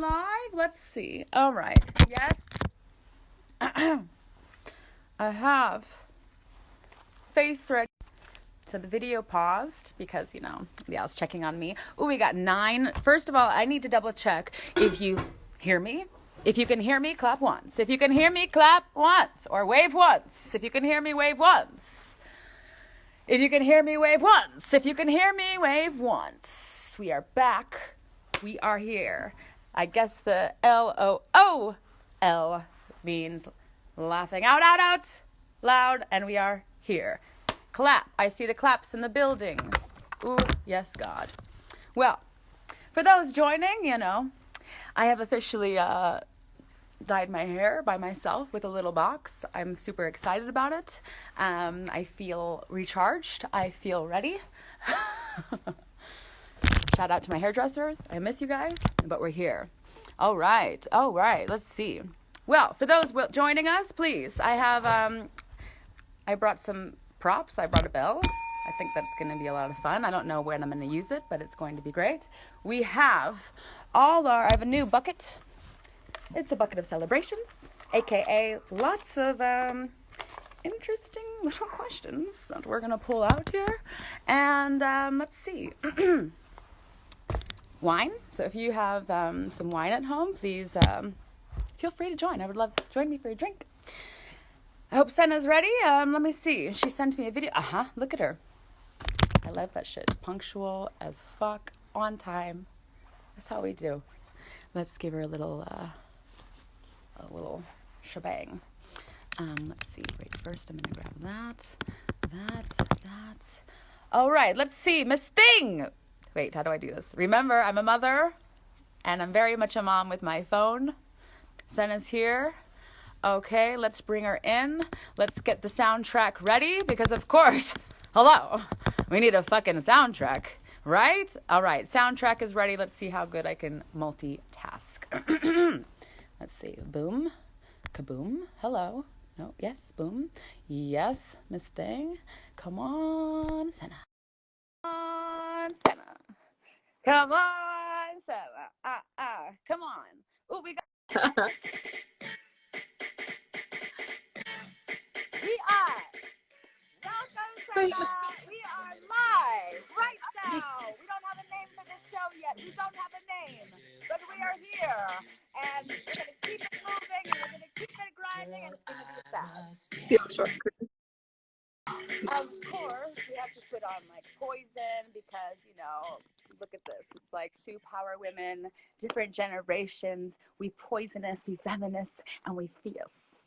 Live? Let's see. All right. Yes. I have face ready. So the video paused because, yeah, I was checking on me. Oh, we got 9. First of all, I need to double check if you hear me. If you can hear me, clap once. If you can hear me, clap once. Or wave once. If you can hear me, wave once. If you can hear me, wave once. If you can hear me, wave once. We are back. We are here. I guess the LOOL means laughing out, loud, and we are here. Clap. I see the claps in the building. Ooh, yes, God. Well, for those joining, I have officially dyed my hair by myself with a little box. I'm super excited about it. I feel recharged. I feel ready. Shout out to my hairdressers. I miss you guys, but we're here. All right. Let's see. Well, for those joining us, please, I brought some props. I brought a bell. I think that's going to be a lot of fun. I don't know when I'm going to use it, but it's going to be great. We have I have a new bucket. It's a bucket of celebrations, aka lots of interesting little questions that we're going to pull out here. And let's see. Wine. So if you have some wine at home, please feel free to join. I would love to join me for a drink. I hope Senna's ready. Let me see. She sent me a video. Look at her. I love that shit. Punctual as fuck. On time. That's how we do. Let's give her a little shebang. Let's see. Wait, first I'm gonna grab that. All right. Let's see. Miss Thing. Wait, how do I do this? Remember, I'm a mother, and I'm very much a mom with my phone. Senna's here. Okay, let's bring her in. Let's get the soundtrack ready, because of course, hello, we need a fucking soundtrack, right? All right, soundtrack is ready. Let's see how good I can multitask. Let's see. Boom. Kaboom. Hello. No, yes, boom. Yes, Miss Thing. Come on, Senna. Senna. Come on, Senna. Come on. Ooh, we got. We are. Welcome, Senna. We are live right now. We don't have a name for this show yet. We don't have a name, but we are here, and we're gonna keep it moving, and we're gonna keep it grinding, and it's gonna be fast. Of course, we have to put on like Poison because, look at this. It's like 2 power women, different generations. We poisonous, we feminist, and we fierce.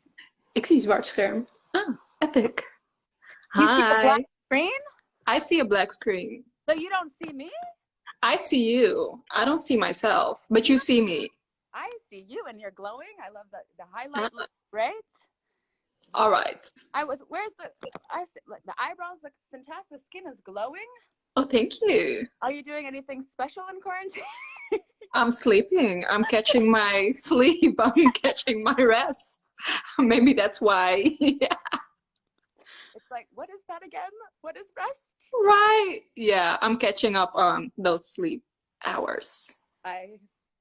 Ik zie zwart scherm. Epic. You see the Hi. black screen? I see a black screen. So you don't see me? I see you. I don't see myself, but you see me. I see you, and you're glowing. I love the highlight looks great. All right. The eyebrows look fantastic. The skin is glowing. Oh, thank you. Are you doing anything special in quarantine? I'm sleeping. I'm catching my sleep. I'm catching my rest. Maybe that's why. Yeah. It's like, what is that again? What is rest? Right. Yeah, I'm catching up on those sleep hours.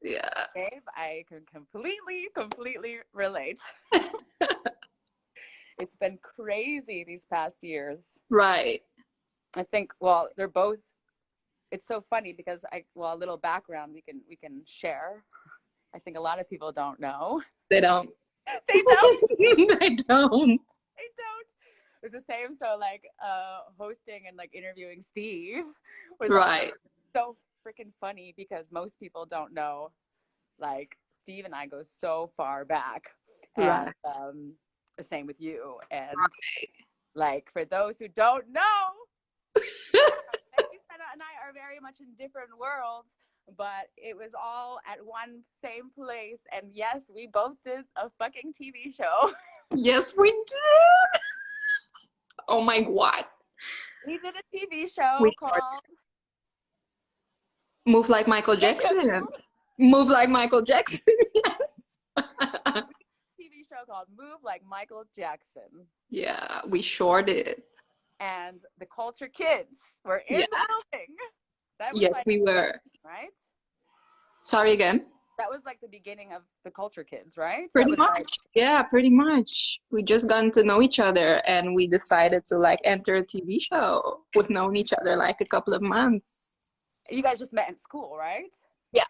Yeah. Babe, I can completely relate. It's been crazy these past years. Right. I think, well, they're both, it's so funny because a little background we can share. I think a lot of people don't know. They don't. They don't. They don't. They don't. It was the same. So like hosting and like interviewing Steve was right. So freaking funny because most people don't know. Like Steve and I go so far back. And, right. The same with you. And like for those who don't know, Senna and I are very much in different worlds, but it was all at one same place. And yes, we both did a fucking TV show. Yes, we did. Oh my God. We did a TV show called Move Like Michael Jackson. Move Like Michael Jackson. Yes. TV show called Move Like Michael Jackson. Yeah, we sure did. And the Culture Kids were in the building. That was we were. Right? Sorry again? that was like the beginning of the Culture Kids, right? That Pretty was like, much. Yeah, pretty much. We just gotten to know each other and we decided to like enter a TV show. We've known each other like a couple of months. you guys just met in school, right? Yeah,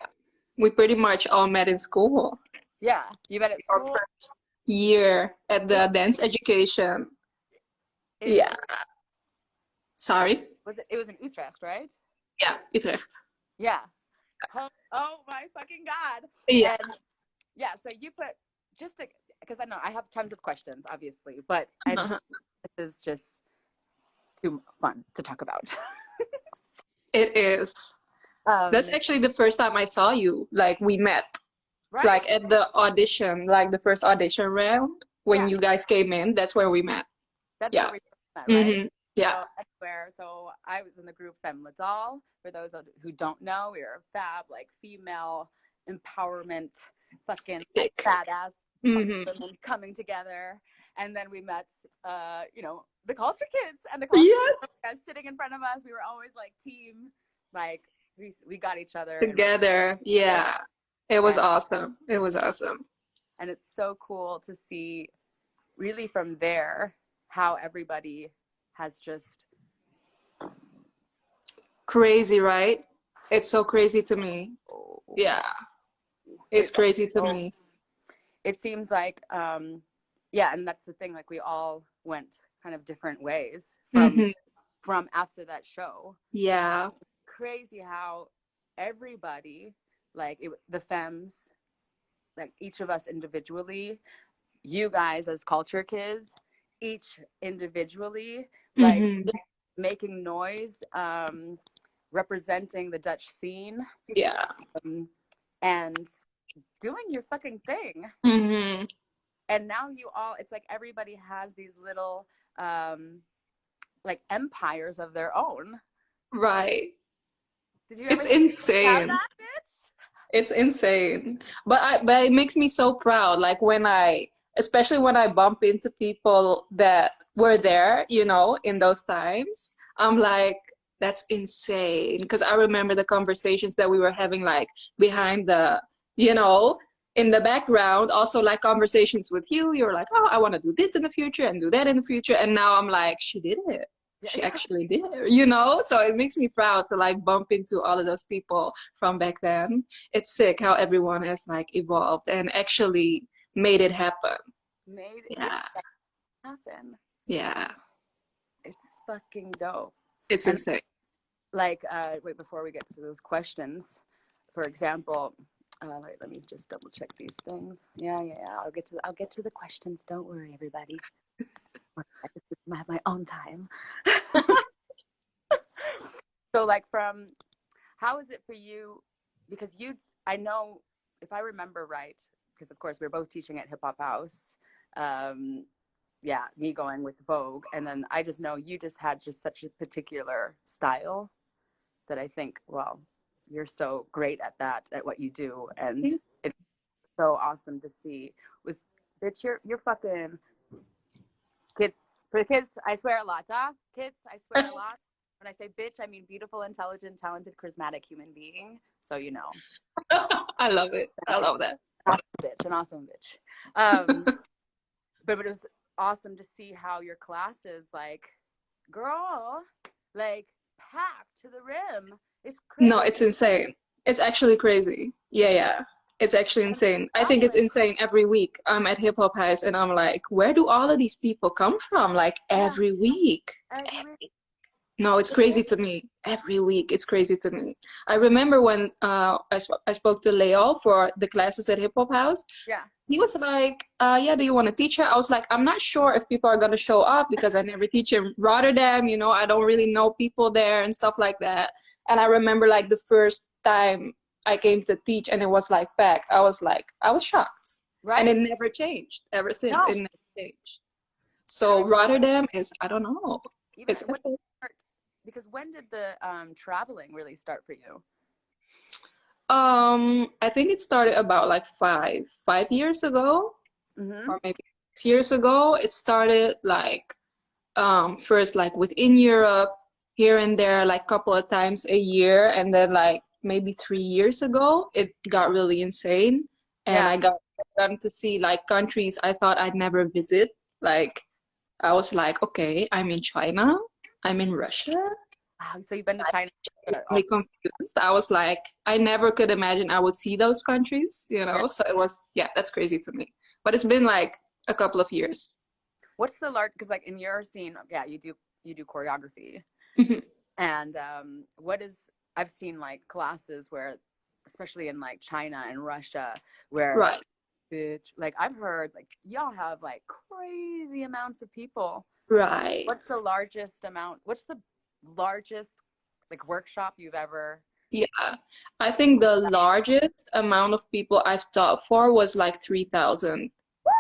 we pretty much all met in school. Yeah, you met at Our school first year at in, the dance education. in Yeah. Sorry. was it? It was in Utrecht, right? Yeah, Utrecht. Yeah. Oh my fucking God. Yeah. And yeah, so you put just because I know I have tons of questions, obviously, but I just Uh-huh. this is just too fun to talk about. It is. That's um, actually the first time I saw you. Like we met, right? like at the audition, like the first audition round when Yeah, you guys came in. That's where we met. that's where Yeah. we met, right? Mm-hmm. Yeah. So that's where. So I was in the group Femme Ladal. For those who don't know, we are a fab, like female empowerment, fucking Big. badass Mm-hmm. women coming together. And then we met, the Culture Kids, and the Culture Yeah. Kids guys sitting in front of us. We were always like team, like we got each other Together. Yeah. It was awesome. It was awesome. and it's so cool to see, really from there, how everybody has just Crazy, right? It's so crazy to me. Yeah. It's crazy to me. It seems like yeah, and that's the thing, like we all went kind of different ways Mm-hmm. from after that show. Yeah. Crazy how everybody, like the femmes, like each of us individually, you guys as Culture Kids, each individually, like Mm-hmm. making noise, representing the Dutch scene, Yeah. and doing your fucking thing. Mm-hmm. And now it's like everybody has these little like empires of their own. Right. Did you It's ever have insane. that, bitch? It's insane. But it makes me so proud. Like especially when I bump into people that were there, in those times, I'm like, that's insane. Because I remember the conversations that we were having like behind you know, in the background, also like conversations with you. You're like, oh, I want to do this in the future and do that in the future. And now I'm like, she did it. She Yeah. actually did, so it makes me proud to like bump into all of those people from back then. It's sick how everyone has like evolved and actually made it happen. Made it Yeah. happen. Yeah. It's fucking dope. It's And insane. like, wait, before we get to those questions, for example, wait, let me just double check these things. Yeah. I'll get to the questions. Don't worry, everybody. I just have my own time. So, like, how is it for you? Because I know, if I remember right, because of course we're both teaching at HipHopHuis. Yeah, me going with Vogue, and then I just know you just had such a particular style that I think, well, you're so great at what you do, and it's so awesome to see. Bitch, you're fucking kids. For the kids, I swear a lot, kids, I swear a lot. When I say bitch, I mean beautiful, intelligent, talented, charismatic human being. So you know. I love it. I love that. An awesome bitch. But it was awesome to see how your classes, like, girl, like, packed to the rim. It's crazy. No, it's insane. It's actually crazy. Yeah. It's actually insane. I think it's insane every week. I'm at HipHopHuis and I'm like, where do all of these people come from? Like every week. No, it's crazy to me. Every week, it's crazy to me. I remember when I spoke to Leo for the classes at HipHopHuis. Yeah. He was like, yeah, do you want to teach her? I was like, I'm not sure if people are going to show up because I never teach in Rotterdam. I don't really know people there and stuff like that. And I remember like the first time I came to teach and it was like packed. I was shocked. Right. And it never changed ever since. No. It never changed. So Rotterdam is, I don't know. Because when did the traveling really start for you? I think it started about like five years ago, or maybe 6 years ago. It started like first like within Europe, here and there, like couple of times a year, and then like maybe 3 years ago, it got really insane. And Yeah. I gotten to see like countries I thought I'd never visit. Like I was like, okay, I'm in China, I'm in Russia. Wow, so you've been to China? Really confused. I was like, I never could imagine I would see those countries, you Yeah. know? So it was, yeah, that's crazy to me. But it's been like a couple of years. What's the large? Because like in your scene, yeah, you do choreography, and what is? I've seen like classes where, especially in like China and Russia, where Right, bitch, like I've heard like y'all have like crazy amounts of people. right. What's the largest amount? What's the largest like workshop you've ever? Yeah. I think the largest amount of people I've taught for was like 3,000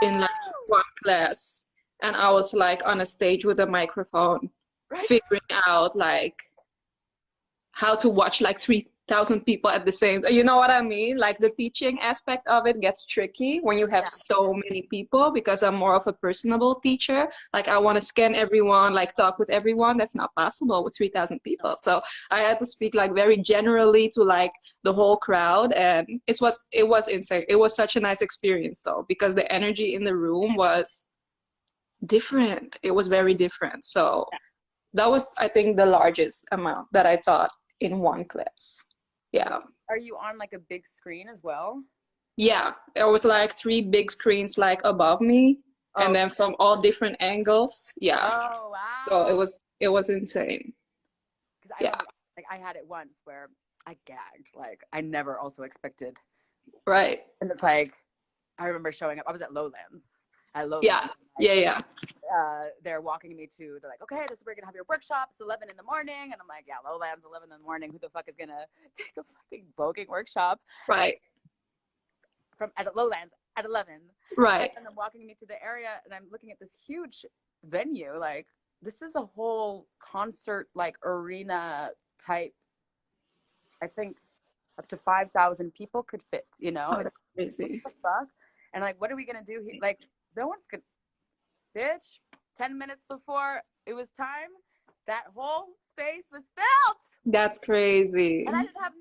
in like Woo! one class. And I was like on a stage with a microphone, Right? figuring out like how to watch like 3,000 people at the same time. You know what I mean? Like the teaching aspect of it gets tricky when you have Yeah. so many people because I'm more of a personable teacher. Like I want to scan everyone, like talk with everyone. That's not possible with 3,000 people. So I had to speak like very generally to like the whole crowd, and it was insane. It was such a nice experience though because the energy in the room was different. It was very different. So that was, I think, the largest amount that I taught in one class. Yeah. Are you on like a big screen as well? Yeah. There was like three big screens like above me and Oh, then from all different angles. Yeah. oh So it wow. was it was insane. Because I Yeah. remember, like, I had it once where I gagged. Like, I never also expected. Right. And it's like, I remember showing up. I was at Lowlands. At Yeah. Lowlands, like, Yeah, yeah. they're walking me to. They're like, okay, this is where you're gonna have your workshop. It's 11 in the morning, and I'm like, yeah, Lowlands, 11 in the morning. Who the fuck is gonna take a fucking voguing workshop Right. from at Lowlands at 11? Right. And I'm walking me to the area, and I'm looking at this huge venue. Like, this is a whole concert, like arena type. I think up to 5,000 people could fit, you know? Oh, It's that's crazy. what the fuck? And like, what are we gonna do here? Like, no one's gonna, bitch, 10 minutes before it was time, that whole space was filled. That's crazy. And I didn't have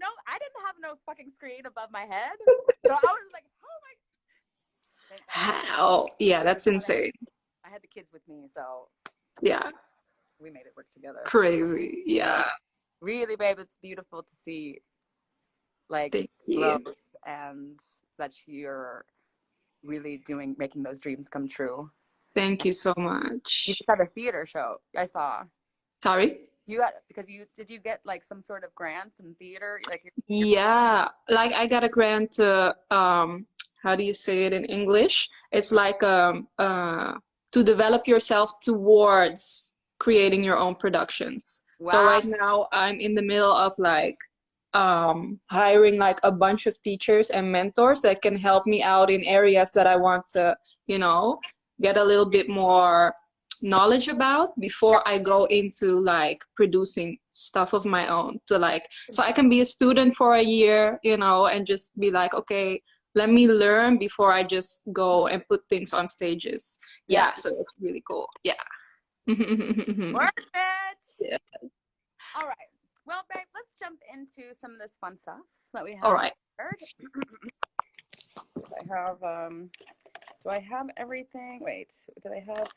no fucking screen above my head. So I was like, oh my, How? Yeah, that's insane. I had the kids with me, so Yeah. we made it work together. Crazy. And Yeah. really, babe, it's beautiful to see like Thank you. growth and that you're really making those dreams come true. Thank you so You much. just had a theater show. I saw Sorry? you got because you did you get like some sort of grant in theater? Like your Yeah, like I got a grant to how do you say it in English? It's like to develop yourself towards creating your own productions. So wow. right now I'm in the middle of like hiring like a bunch of teachers and mentors that can help me out in areas that I want to, you know, get a little bit more knowledge about before I go into like producing stuff of my own to like so I can be a student for a year, you know, and just be like, okay, let me learn before I just go and put things on stages. Yeah. Yeah, so it's really cool. Yeah. Worth it. Yeah. All right. Well, babe, let's jump into some of this fun stuff that we have. All right. Do I have everything? Wait, did I have?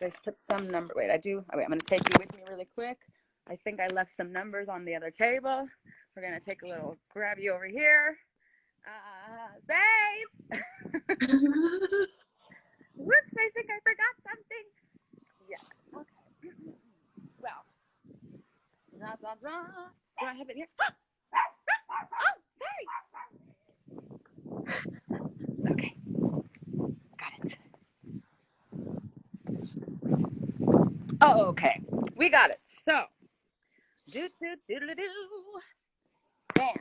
Because I put some number. Wait, I do. Oh, wait, I'm going to take you with me really quick. I think I left some numbers on the other table. We're going to take a little grab you over here. Babe! Whoops, I think I forgot something. Yes. Okay. Well. Do I have it here? Oh, sorry. Okay. Got it. Oh, okay. We got it. So, do. Bam.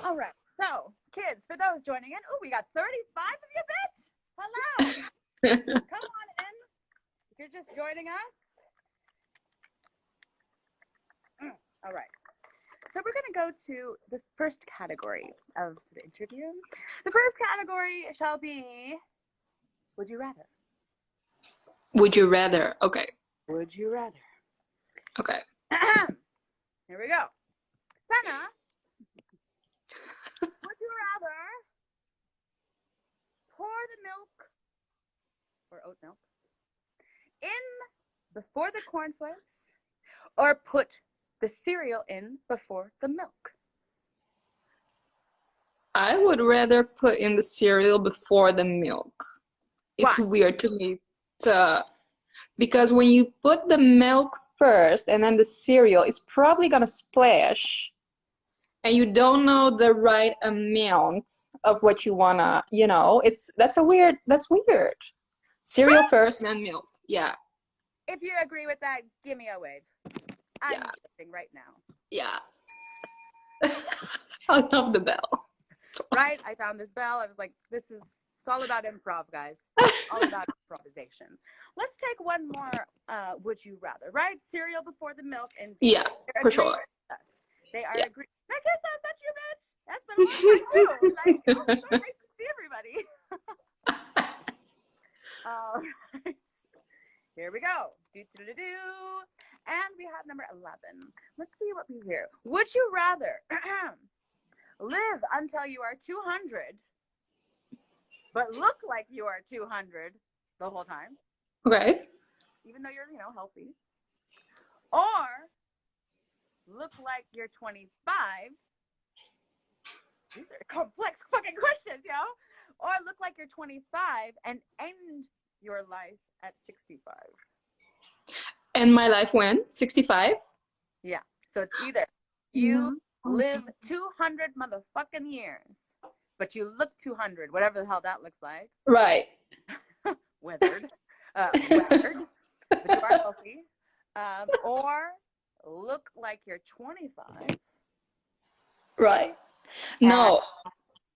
All right. So, kids, for those joining in, we got 35 of you, bitch. Hello. Come on in. If you're just joining us. All right. So we're going to go to the first category of the interview. The first category shall be, would you rather? Would you rather? Okay. Would you rather? Okay. Here we go. Senna, oat milk, in before the cornflakes, or put the cereal in before the milk? I would rather put in the cereal before the milk. It's Why? weird to me to, because when you put the milk first and then the cereal, it's probably gonna splash, and you don't know the right amount of what you wanna, that's weird. Cereal What? first and then milk. Yeah, If you agree with that, give me a wave. I'm yeah, guessing right now. yeah. I love the bell. Right? I found this bell. I was like, it's all about improv, guys. All about improvisation. Let's take one more would you rather, right? Cereal before the milk, and Yeah, for sure. They are Yeah. agreeing. I guess that's you, bitch. That's been a long time too. Like, oh, it's so nice to see everybody. All right. Here we go. And we have number 11. Let's see what we hear. Would you rather live until you are 200, but look like you are 200 the whole time? Okay. Even though you're, healthy. Or look like you're 25. These are complex fucking questions, yo. Or look like you're 25 and end your life at 65. And my life when? 65? Yeah. So it's either you live 200 motherfucking years, but you look 200, whatever the hell that looks like. Right. Weathered. Weathered. But you are healthy. Or look like you're 25. Right. No.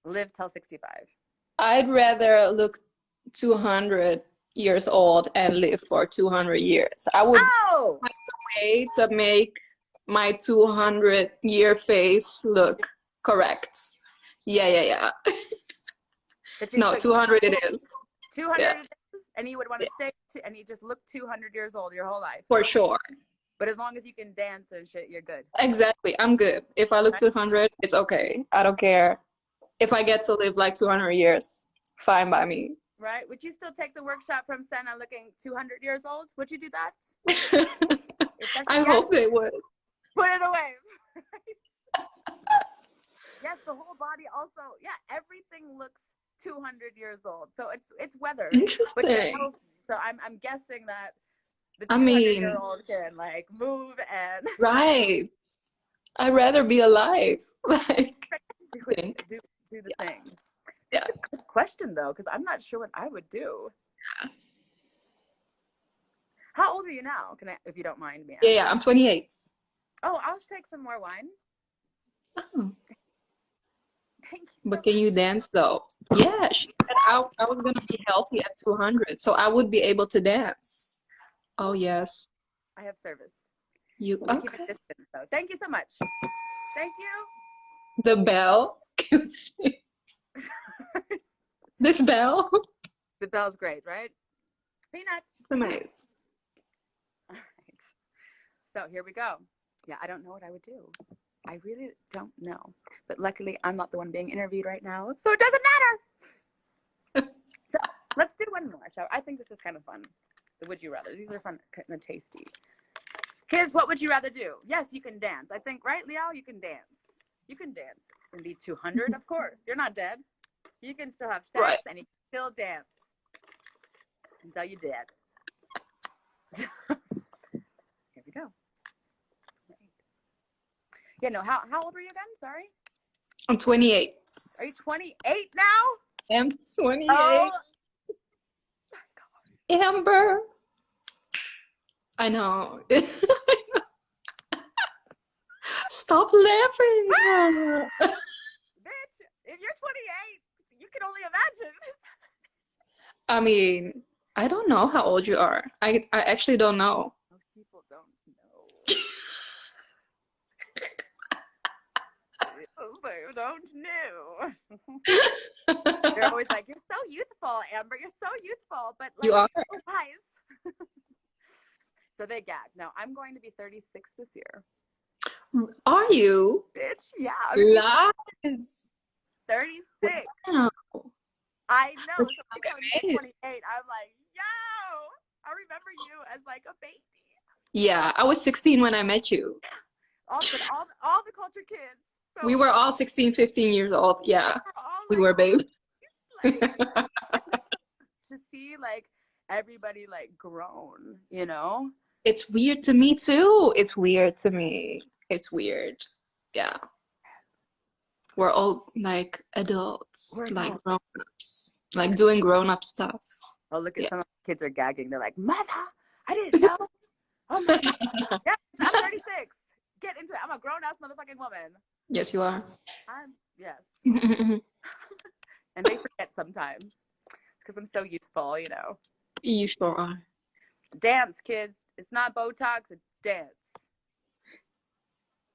Live till 65. I'd rather look 200 years old and live for 200 years. I would find a way to make my 200-year face look correct. Yeah. No, 200 it is. 200 it is, and you would want to stay, and you just look 200 years old your whole life. For sure. But as long as you can dance and shit, you're good. Exactly. I'm good. If I look 200, it's okay. I don't care. If I get to live like 200 years, fine by me. Right? Would you still take the workshop from Senna looking 200 years old? Would you do that? I hope they would. Put it away. Yes, the whole body also, everything looks 200 years old. So it's weathered. Interesting. So I'm guessing that the 200-year-old can like move and right. I'd rather be alive. Like do the thing. Yeah. It's a good question though, because I'm not sure what I would do. Yeah. How old are you now? Can I, if you don't mind me asking? Yeah, I'm 28. Oh, I'll take some more wine. Oh. Thank you. But can you dance though? Yeah, she said I was gonna be healthy at 200, so I would be able to dance. Oh yes. I have service. You okay? Keep a distance though. Thank you so much. Thank you. The bell. This bell. The bell's great, right? Peanuts. Nice. All right. So here we go. Yeah, I don't know what I would do. I really don't know. But luckily, I'm not the one being interviewed right now, so it doesn't matter. So let's do one more, shall we? I think this is kind of fun. The would you rather. These are fun, kind of tasty. Kids, what would you rather do? Yes, you can dance. I think, right, Leo? You can dance. You can dance. And be 200, of course. You're not dead. You can still have sex and you can still dance until you're dead. Here we go. Yeah, no, how old are you again? Sorry? I'm 28. Are you 28 now? I'm 28. Oh. Amber. I know. Stop laughing. Bitch, if you're 28, you can only imagine. I mean, I don't know how old you are. I actually don't know. Most people don't know. They don't know. They're always like, you're so youthful, Amber. You're so youthful. But like, you are. Nice. So they gag. Now, I'm going to be 36 this year. Are you? Bitch, yeah. Lies. 36. Wow. I know. So Look when at you're me. 28, I'm like, yo, I remember you as like a baby. Yeah, I was 16 when I met you. But all the culture kids. We So were all 16, 15 years old. Yeah, we're all we like, were oh, babies. like to see like everybody like grown, you know? It's weird to me too. It's weird to me. It's weird. Yeah. We're all like adults, We're like adults. grown-ups, like doing grown-up stuff. Oh, look at Yeah. some of the kids are gagging. They're like, Mother, I didn't know. Oh my God. Yeah, I'm 36. Get into it. I'm a grown ass motherfucking woman. Yes, you are. Yes. And they forget sometimes because I'm so youthful, you know. You sure are. Dance, kids. It's not Botox, it's dance.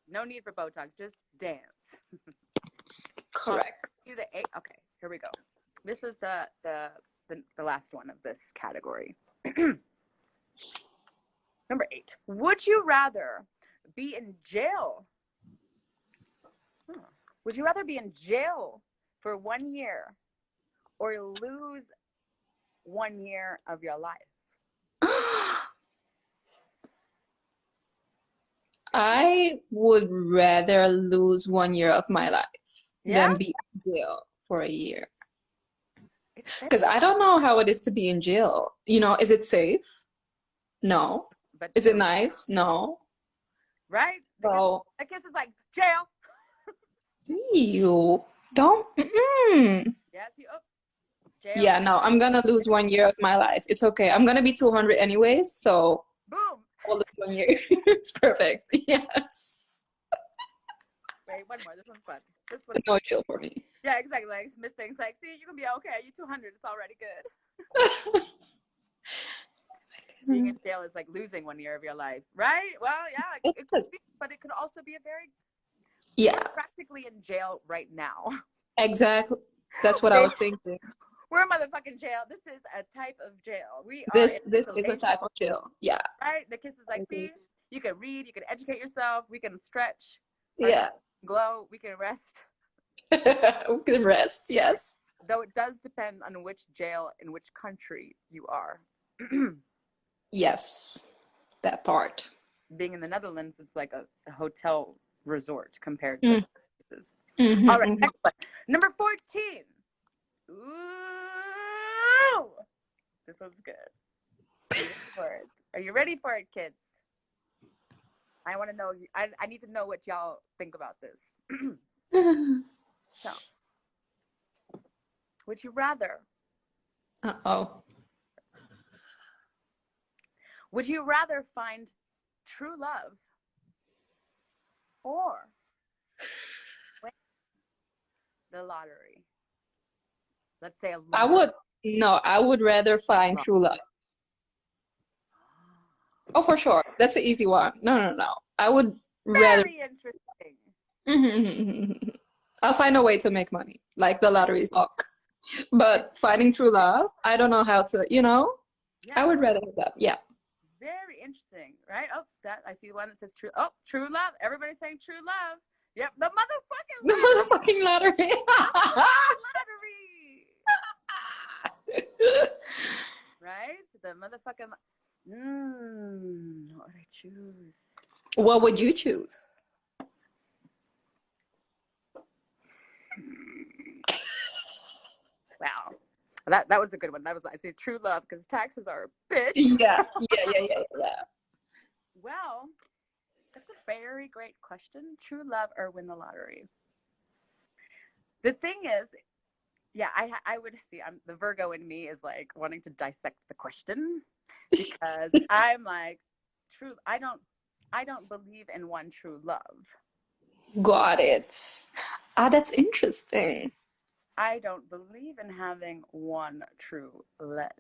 No need for Botox, just dance. Correct. Do the eight. Okay, here we go. This is the last one of this category. Number 8. Would you rather be in jail? Would you rather be in jail for 1 year or lose 1 year of your life? I would rather lose 1 year of my life Yeah? than be in jail for a year. Because I don't know how it is to be in jail. You know, is it safe? No. But Is it nice? No. right? So, The kiss is like jail. ew, don't. Yes, jail. Yeah, no, I'm gonna lose 1 year of my life. It's okay. I'm gonna be 200 anyways, so Boom. I'll lose 1 year. It's perfect. Yes. Wait, one more. This one's fun. This one. No jail for me. Yeah, exactly. Like Miss Things like, see, you can be okay. You 200. It's already good. Being in jail is like losing 1 year of your life, right? Well, yeah, it could be, but it could also be a very Yeah, we're practically in jail right now. exactly. That's what I was thinking. We're in motherfucking jail. This is a type of jail. We are This in is a isolation, type of jail. Yeah. right? The kiss is like, see, you can read, you can educate yourself, we can stretch, Yeah. glow, we can rest. We can rest. Yes. Though it does depend on which jail in which country you are. Yes, that part. Being in the Netherlands, it's like a hotel resort compared to places. Mm-hmm, All right, next one. Number 14. Ooh, this one's good. Are you ready for it? Are you ready for it, kids? I want to know. I need to know what y'all think about this. So, would you rather? Uh-oh. Would you rather find true love or win the lottery? Let's say I would rather find true love. Oh, for sure. That's an easy one. No. I would rather. Very interesting. I'll find a way to make money, like the lottery's luck. But finding true love, I don't know how to, Yeah. I would rather have that. Yeah. Very interesting, right? Oh, I see one that says true. Oh, true love. Everybody's saying true love. Yep, the motherfucking lottery. Lottery. Right? The motherfucking. What would I choose? What would you choose? Wow. That was a good one. That was, I say true love because taxes are a bitch. Yeah. Well, that's a very great question. True love or win the lottery? The thing is, yeah, I would see. The Virgo in me is like wanting to dissect the question because I'm like, true. I don't believe in one true love. Got it. Ah, that's interesting. I don't believe in having one true love.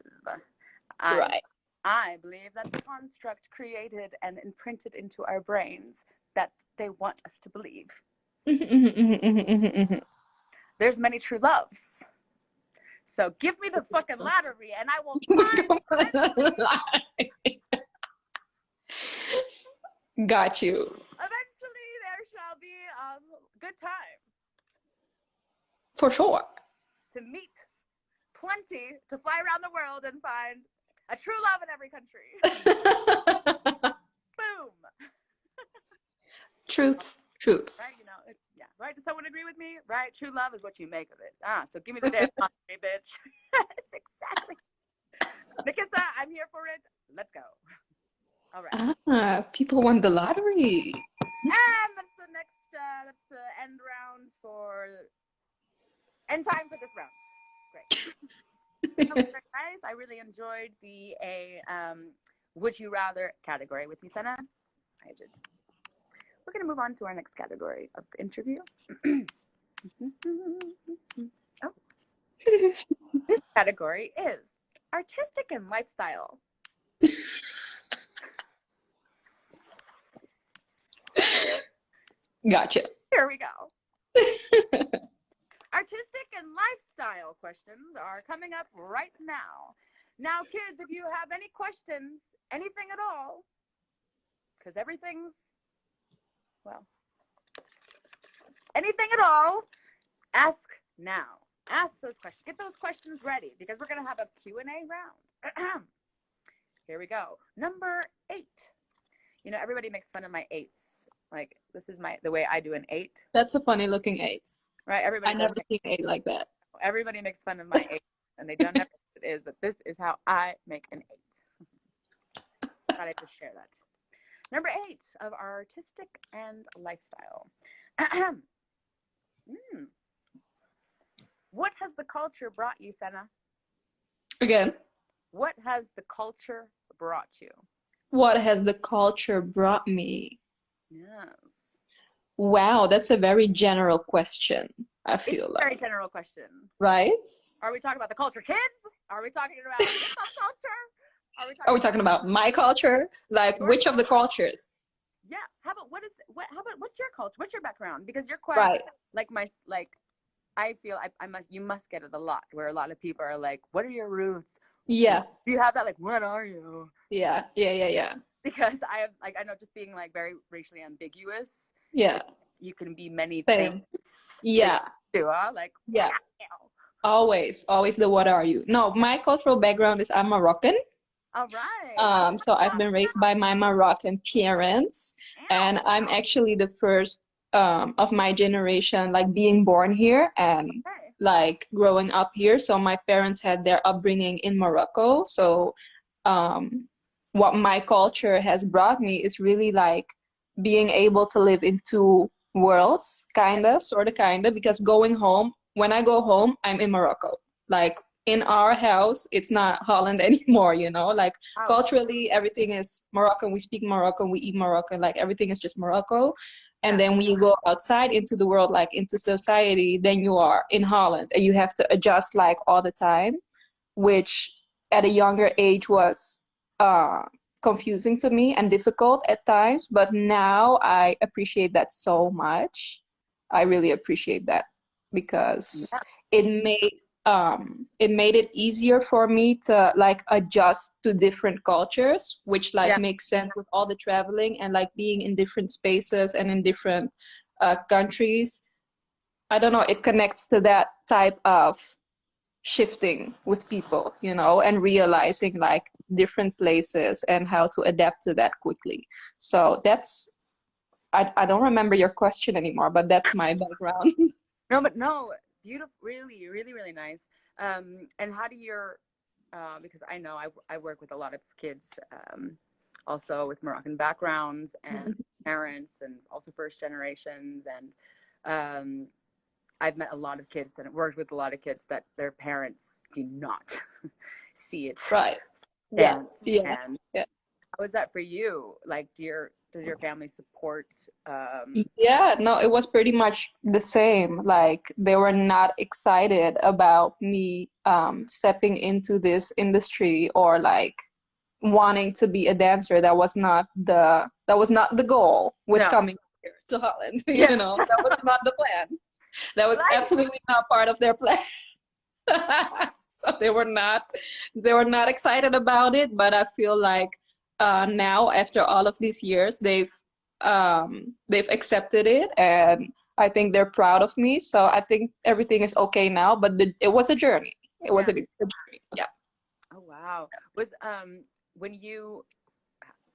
Right. I believe that's a construct created and imprinted into our brains that they want us to believe. There's many true loves. So give me the fucking lottery and I will find Got you. Eventually there shall be a good time. For sure. To meet plenty to fly around the world and find a true love in every country. Boom. Truth. Right, you know, yeah, right? Does someone agree with me? Right? True love is what you make of it. So give me the damn lottery, bitch. That's exactly. Nikissa, I'm here for it. Let's go. All right. People won the lottery. And that's the next, that's the end round end time for this round. Great. That was very nice. I really enjoyed the Would You Rather category with you, Senna. I did. We're going to move on to our next category of the interview. Oh. This category is artistic and lifestyle. Gotcha. Here we go. Artistic and lifestyle questions are coming up right now. Now, kids, if you have any questions, anything at all, because everything's, well, anything at all, ask now. Ask those questions. Get those questions ready because we're going to have a Q&A round. Here we go. Number 8. You know, everybody makes fun of my 8s. Like, this is the way I do an 8. That's a funny looking 8. Right? Everybody I never seen 8 like that. Everybody makes fun of my 8, and they don't know what it is, but this is how I make an 8. Thought I'd just share that. Number 8 of artistic and lifestyle. What has the culture brought you, Senna? Again. What has the culture brought you? What has the culture brought me? Yes. Wow, that's a very general question, I feel like. Very general question. Right? Are we talking about the culture kids? Are we talking about hip-hop culture? Are we talking about my culture? Like, which of the cultures? Yeah. How about what's your culture? What's your background? Because you're quite right. I feel you must get it a lot where a lot of people are like, what are your roots? Yeah. Do you have that, like, what are you? Yeah. Because I know just being like very racially ambiguous. Yeah. You can be many Same. things. Yeah. Too, huh? Like, yeah. Always the what are you? No, my cultural background is I'm Moroccan. All right. So I've been raised by my Moroccan parents, and I'm actually the first of my generation, like being born here and like growing up here. So my parents had their upbringing in Morocco. So what my culture has brought me is really like being able to live in two worlds, sort of, because when I go home, I'm in Morocco. Like in our house, it's not Holland anymore, you know, like culturally, everything is Moroccan. We speak Moroccan, we eat Moroccan, like everything is just Morocco. And then when you go outside into the world, like into society, then you are in Holland and you have to adjust like all the time, which at a younger age was confusing to me and difficult at times. But now I appreciate that so much. I really appreciate that because it made it easier for me to like adjust to different cultures, which like makes sense with all the traveling and like being in different spaces and in different countries. I don't know, it connects to that type of shifting with people, you know, and realizing like different places and how to adapt to that quickly. So that's, I don't remember your question anymore, but that's my background. No, beautiful, really, really, really nice. And how do your, because I know I work with a lot of kids, also with Moroccan backgrounds and parents and also first generations. And I've met a lot of kids and worked with a lot of kids that their parents do not see it. Right. Dance. Yeah. And how is that for you? Like, does your family support? Yeah, no, it was pretty much the same. Like they were not excited about me stepping into this industry or like wanting to be a dancer. That was not the goal with coming here to Holland. You know, that was not the plan. That was absolutely not part of their plan. So they were not excited about it, but I feel like now after all of these years they've accepted it and I think they're proud of me. So I think everything is okay now, but it was a journey. It was a journey. Yeah. Oh wow. Was when you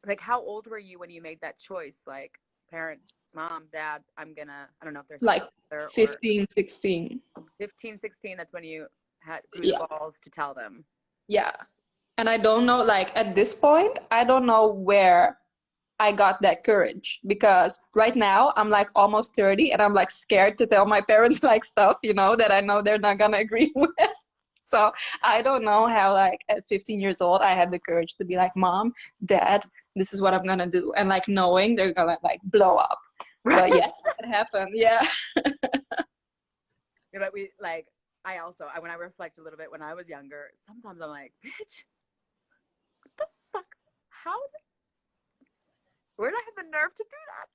like how old were you when you made that choice? Like parents, mom, dad, I don't know if there's someone Like there or 15, 16. 15, 16, that's when you had grew the Yeah. balls to tell them. Yeah. And I don't know, like at this point, I don't know where I got that courage because right now I'm like almost 30 and I'm like scared to tell my parents like stuff, that I know they're not gonna agree with. So I don't know how like at 15 years old I had the courage to be like, Mom, Dad, this is what I'm gonna do. And like knowing they're gonna like blow up. But Right. yeah, it happened. Yeah. Yeah, but we like when I reflect a little bit when I was younger, sometimes I'm like, bitch, fuck, how where did I have the nerve to do that?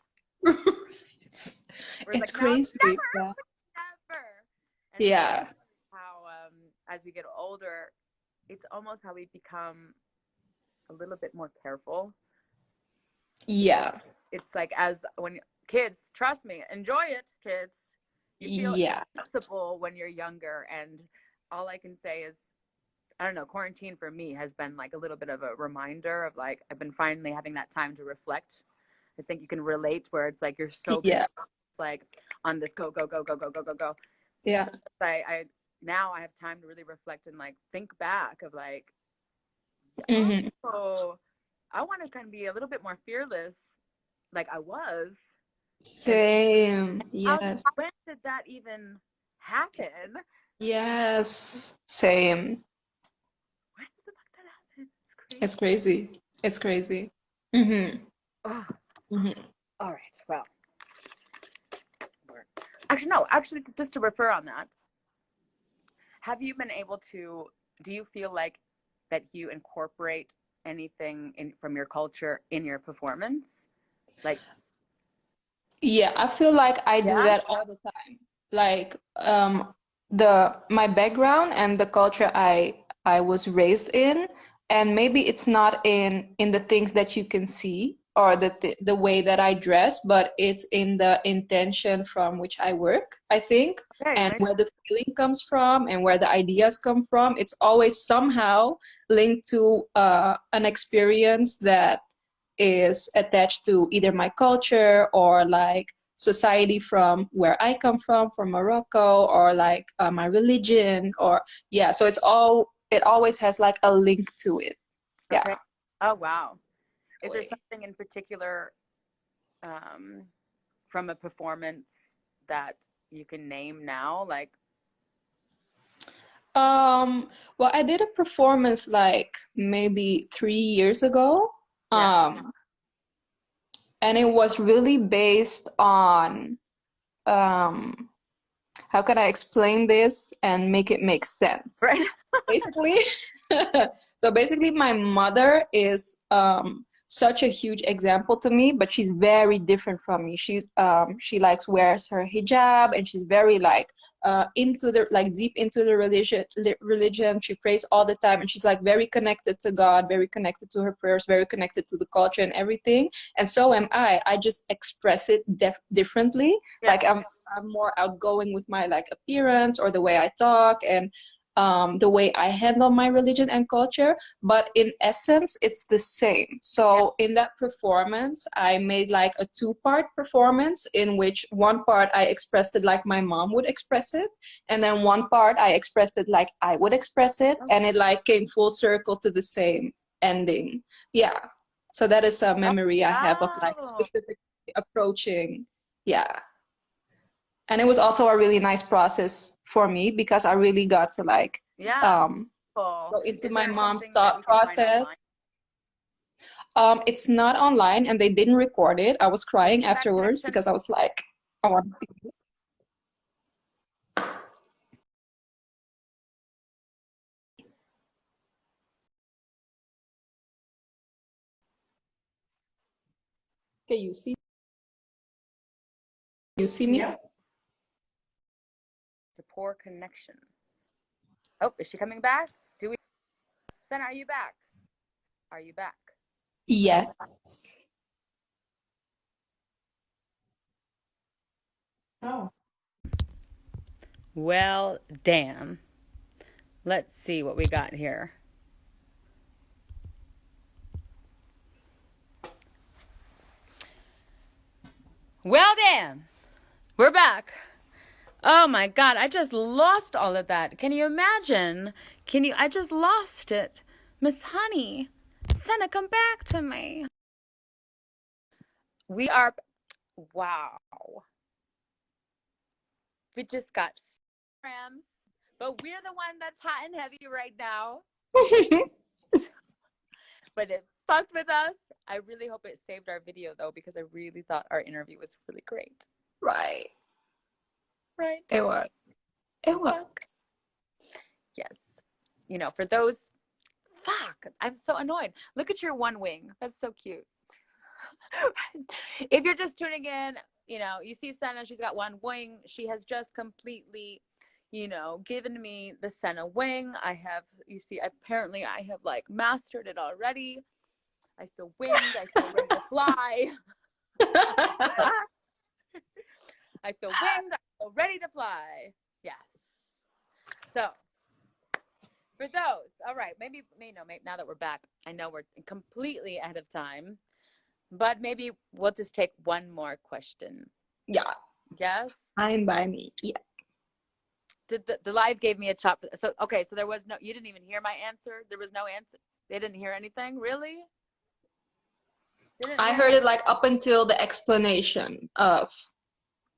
It's, Whereas it's like now, crazy. Yeah. never. And it's Yeah. how as we get older, it's almost how we become a little bit more careful. Yeah. It's like as when kids, trust me, enjoy it, kids. You feel Yeah. invincible when you're younger, and all I can say is, I don't know, quarantine for me has been like a little bit of a reminder of like I've been finally having that time to reflect. I think you can relate where it's like you're so busy, Yeah. like on this go go go go go go go go. Yeah. So I now I have time to really reflect and like think back of like, Hmm. oh, I want to kind of be a little bit more fearless, like I was. And Same. how Yes. when did that even happen? Yes. Same. When did the fuck that happen? It's It's crazy. crazy. It's crazy. Hmm. Oh, Hmm. all right. Well, actually, no. Actually, just to refer on that, have you been able to? Do you feel like that you incorporate anything from your culture in your performance? Like, Yeah, I feel like I do yeah. that all the time. Like the my background and the culture I was raised in, and maybe it's not in the things that you can see or the way that I dress, but it's in the intention from which I work, I think, Okay. and Nice. where the feeling comes from and where the ideas come from. It's always somehow linked to an experience that is attached to either my culture or like society from where I come from Morocco, or like my religion, or yeah. So it always has like a link to it. Yeah. Okay. Oh wow. Is there Really. something in particular um, from a performance that you can name now? Like, Well, I did a performance like maybe 3 years ago. yeah. And it was really based on um how can I explain this and make it make sense? Right. Basically, so basically, my mother is such a huge example to me, but she's very different from me. She likes wears her hijab, and she's very like into the like deep into the religion. She prays all the time, and she's like very connected to God, very connected to her prayers, very connected to the culture and everything. And so am I. I just express it differently. Yeah. Like I'm more outgoing with my like appearance or the way I talk, and the way I handle my religion and culture, but in essence, it's the same. Yeah. So in that performance, I made like a two-part performance in which one part I expressed it like my mom would express it, and then one part I expressed it like I would express it, Oh, and it like came full circle to the same ending. Yeah. So that is a memory I have of like wow. specifically approaching. Yeah. And it was also a really nice process for me because I really got to like Yeah. um, Cool. go into Is my there mom's something that we thought can find process. online? It's not online and they didn't record it. I was crying Bad afterwards connection. because I was like, I want to see it. Okay, you see me? Yeah. It's a poor connection. Oh, is she coming back? Do we? Senna, are you back? Are you back? Yeah. Oh. Well, damn. Let's see what we got here. Well, then, we're back. Oh my God, I just lost all of that. Can you imagine? I just lost it. Miss Honey, Senna, come back to me. We are, wow. We just got grams, but we're the one that's hot and heavy right now. But it fucked with us. I really hope it saved our video though, because I really thought our interview was really great. Right. Right. It was. It was. Yes. You know, for those, fuck, I'm so annoyed. Look at your one wing. That's so cute. If you're just tuning in, you know, you see Senna, she's got one wing. She has just completely, you know, given me the Senna wing. I have, you see, apparently I have like mastered it already. I feel winged. I feel ready to fly. I feel winged. I feel ready to fly. Yes. So, for those, all right, maybe now that we're back, I know we're completely ahead of time, but maybe we'll just take one more question. Yeah. Yes? Fine by me. Yeah. The live gave me a chop. So, okay, so there was no, you didn't even hear my answer? There was no answer? They didn't hear anything? Really? I heard it like up until the explanation of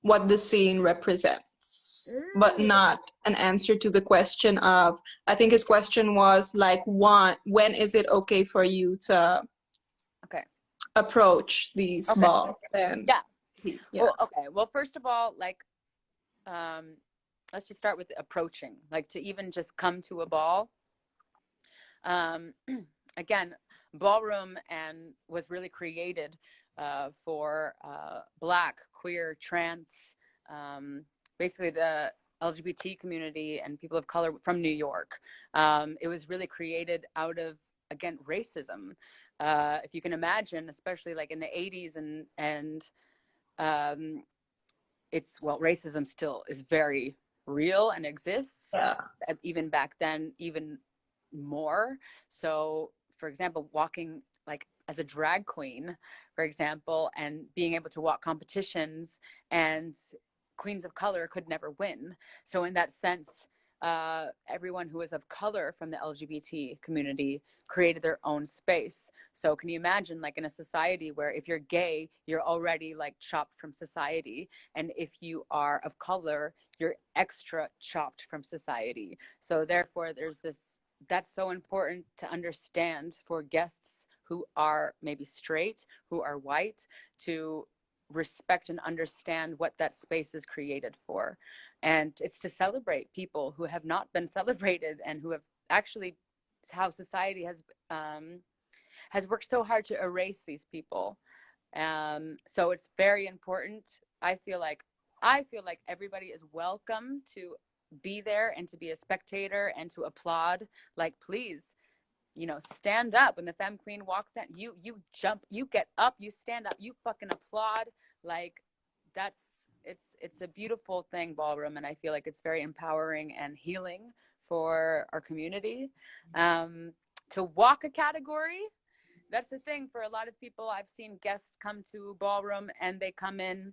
what the scene represents, but not an answer to the question of, I think his question was like, when is it okay for you to approach these balls? And yeah. Well, okay. Well, first of all, like, let's just start with approaching, like to even just come to a ball. Again, ballroom and was really created for Black, queer, trans, basically the LGBT community and people of color from New York. It was really created out of, again, racism. If you can imagine, especially like in the 80s and it's, well, racism still is very real and exists. Even back then, even more. So, for example, walking like as a drag queen, for example, and being able to walk competitions, and queens of color could never win. So in that sense, everyone who was of color from the LGBT community created their own space. So can you imagine, like, in a society where if you're gay, you're already like chopped from society, and if you are of color, you're extra chopped from society. So therefore there's this, that's so important to understand for guests who are maybe straight, who are white, to respect and understand what that space is created for. And it's to celebrate people who have not been celebrated, and who have actually, how society has worked so hard to erase these people. So it's very important. I feel like everybody is welcome to be there and to be a spectator and to applaud. Like, please, you know, stand up when the femme queen walks down. You jump, you get up, you stand up, you fucking applaud. Like, that's, it's a beautiful thing, ballroom, and I feel like it's very empowering and healing for our community. To walk a category, that's the thing for a lot of people. I've seen guests come to ballroom and they come in,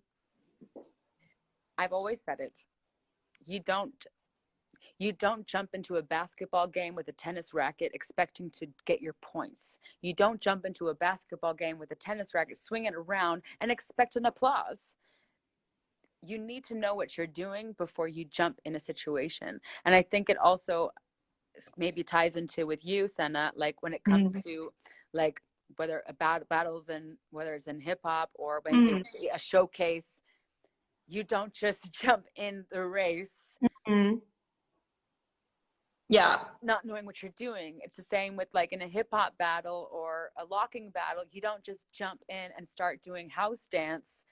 I've always said it, you don't jump into a basketball game with a tennis racket expecting to get your points. You don't jump into a basketball game with a tennis racket, swing it around, and expect an applause. You need to know what you're doing before you jump in a situation. And I think it also maybe ties into with you, Senna, like when it comes to like whether about battles, and whether it's in hip hop or when it's a showcase, you don't just jump in the race. Not knowing what you're doing. It's the same with like in a hip hop battle or a locking battle. You don't just jump in and start doing house dance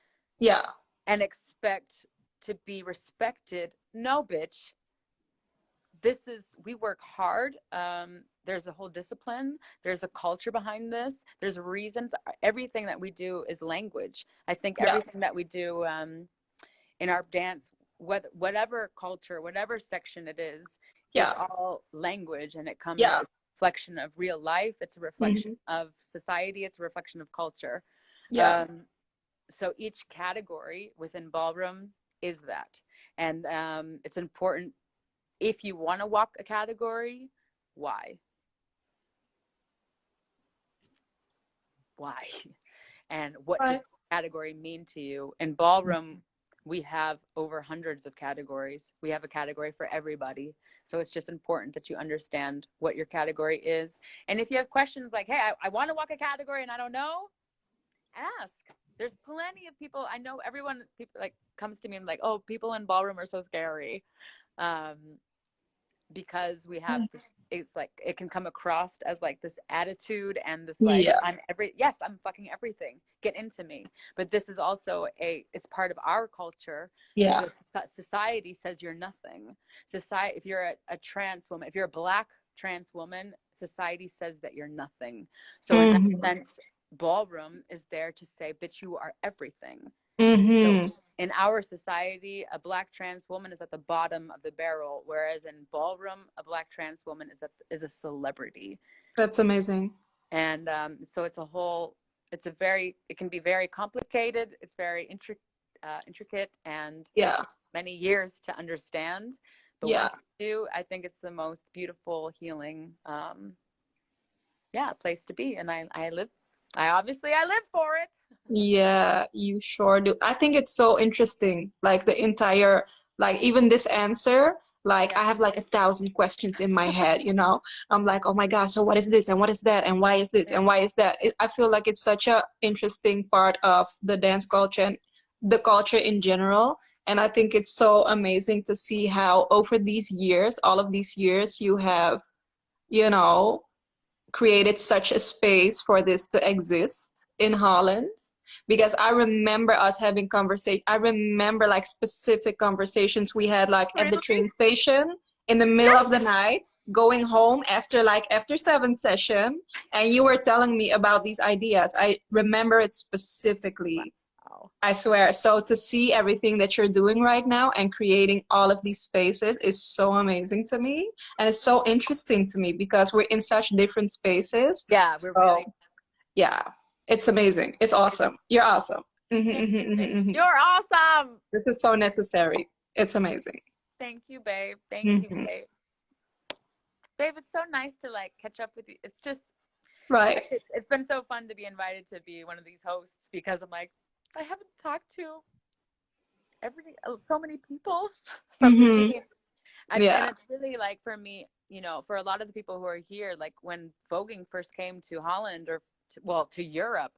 and expect to be respected. No, bitch. We work hard. There's a whole discipline. There's a culture behind this. There's reasons. Everything that we do is language. I think everything that we do in our dance, whatever culture, whatever section it is, it's Yeah. all language, and it comes, Yeah. it's a reflection of real life. It's a reflection Hmm. of society. It's a reflection of culture. Yeah. Um, so each category within ballroom is that. And it's important, if you want to walk a category, why? Why? And what does Right. the category mean to you? In ballroom, we have over hundreds of categories. We have a category for everybody. So it's just important that you understand what your category is. And if you have questions like, hey, I want to walk a category and I don't know, ask. There's plenty of people. I know everyone, people like comes to me and like, oh, people in ballroom are so scary. Um, because we have this, it's like it can come across as like this attitude and this like, Yeah. yes, I'm fucking everything, get into me. But this is also it's part of our culture, Yeah. because society says you're nothing. Society, if you're a trans woman, if you're a Black trans woman, society says that you're nothing. So in that Hmm. sense, ballroom is there to say, bitch, you are everything. So Hmm. in our society, a Black trans woman is at the bottom of the barrel, whereas in ballroom, a Black trans woman is a celebrity. That's amazing. And so it can be very complicated. It's very intricate, and it Yeah. takes many years to understand. But Yeah. once you do, I think it's the most beautiful, healing, place to be. And I live for it. Yeah, you sure do. I think it's so interesting. Like the entire, like even this answer, like Yeah. I have like 1,000 questions in my head, you know? I'm like, oh my gosh, so what is this and what is that and why is this Yeah. and why is that? I feel like it's such a interesting part of the dance culture and the culture in general. And I think it's so amazing to see how over these years, all of these years, you have, you know, created such a space for this to exist in Holland, because I remember us having conversation. I remember like specific conversations we had like at the Really? train station in the middle Yes. of the night, going home after 7 session, and you were telling me about these ideas. I remember it specifically. Wow. I swear. So to see everything that you're doing right now and creating all of these spaces is so amazing to me. And it's so interesting to me because we're in such different spaces. Yeah, we're So really. yeah, it's amazing. It's awesome. You're awesome. Thank you, babe. Mhm. You're awesome. This is so necessary. It's amazing. Thank you, babe. Thank you, Hmm. babe. Babe, it's so nice to like catch up with you. It's just, Right. it's been so fun to be invited to be one of these hosts, because I'm like, I haven't talked to so many people from the Hmm. scene. And Yeah. it's really like, for me, for a lot of the people who are here, like when voguing first came to Holland, or to Europe,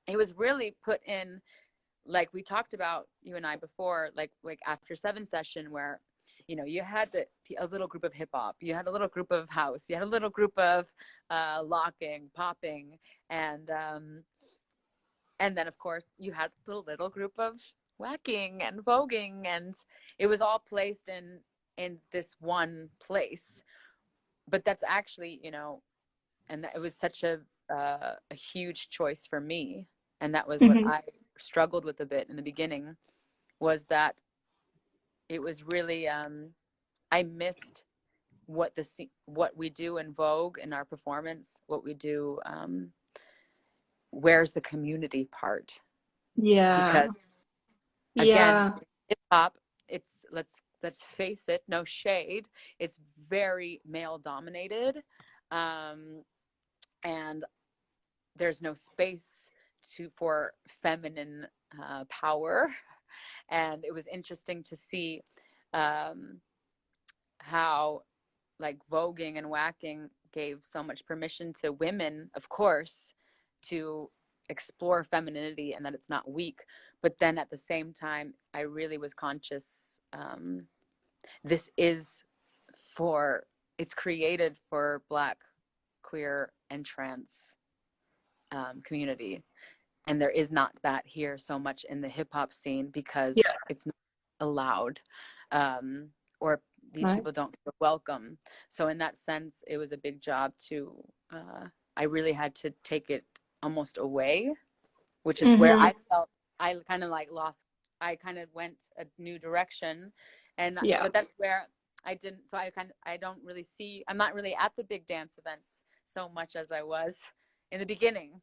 it was really put in, like we talked about, you and I, before, like after 7 session, where you had a little group of hip hop, you had a little group of house, you had a little group of locking, popping, and then of course you had the little group of whacking and voguing, and it was all placed in this one place. But that's actually, and it was such a huge choice for me, and that was what Hmm. I struggled with a bit in the beginning, was that it was really, I missed what we do in Vogue in our performance, what we do, where's the community part? Yeah. Because again, Yeah. hip hop, it's, let's face it, no shade, it's very male dominated, um, and there's no space for feminine power. And it was interesting to see, um, how like voguing and whacking gave so much permission to women, of course, to explore femininity, and that it's not weak. But then at the same time, I really was conscious, this is for, it's created for Black, queer, and trans community. And there is not that here so much in the hip hop scene, because Yeah. it's not allowed, um, or these Right. people don't feel welcome. So in that sense, it was a big job to, I really had to take it almost away, which is where Hmm. I felt I kind of like lost, I kind of went a new direction. And Yeah. but that's where So I don't really see, I'm not really at the big dance events so much as I was in the beginning.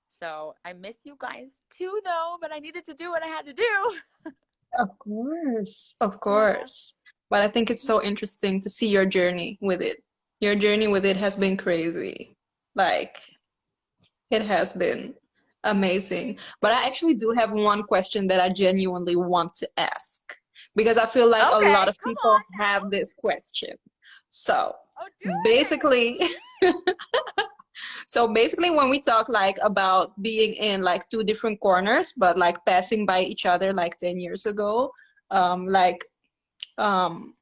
So I miss you guys too, though, but I needed to do what I had to do. Of course, of Yeah. course. But I think it's so interesting to see your journey with it. Your journey with it has been crazy. Like, it has been amazing. But I actually do have one question that I genuinely want to ask because I feel like a lot Okay, of come people on have now. this question. So Oh, do it. basically, so basically when we talk like about being in like two different corners, but like passing by each other like 10 years ago, like um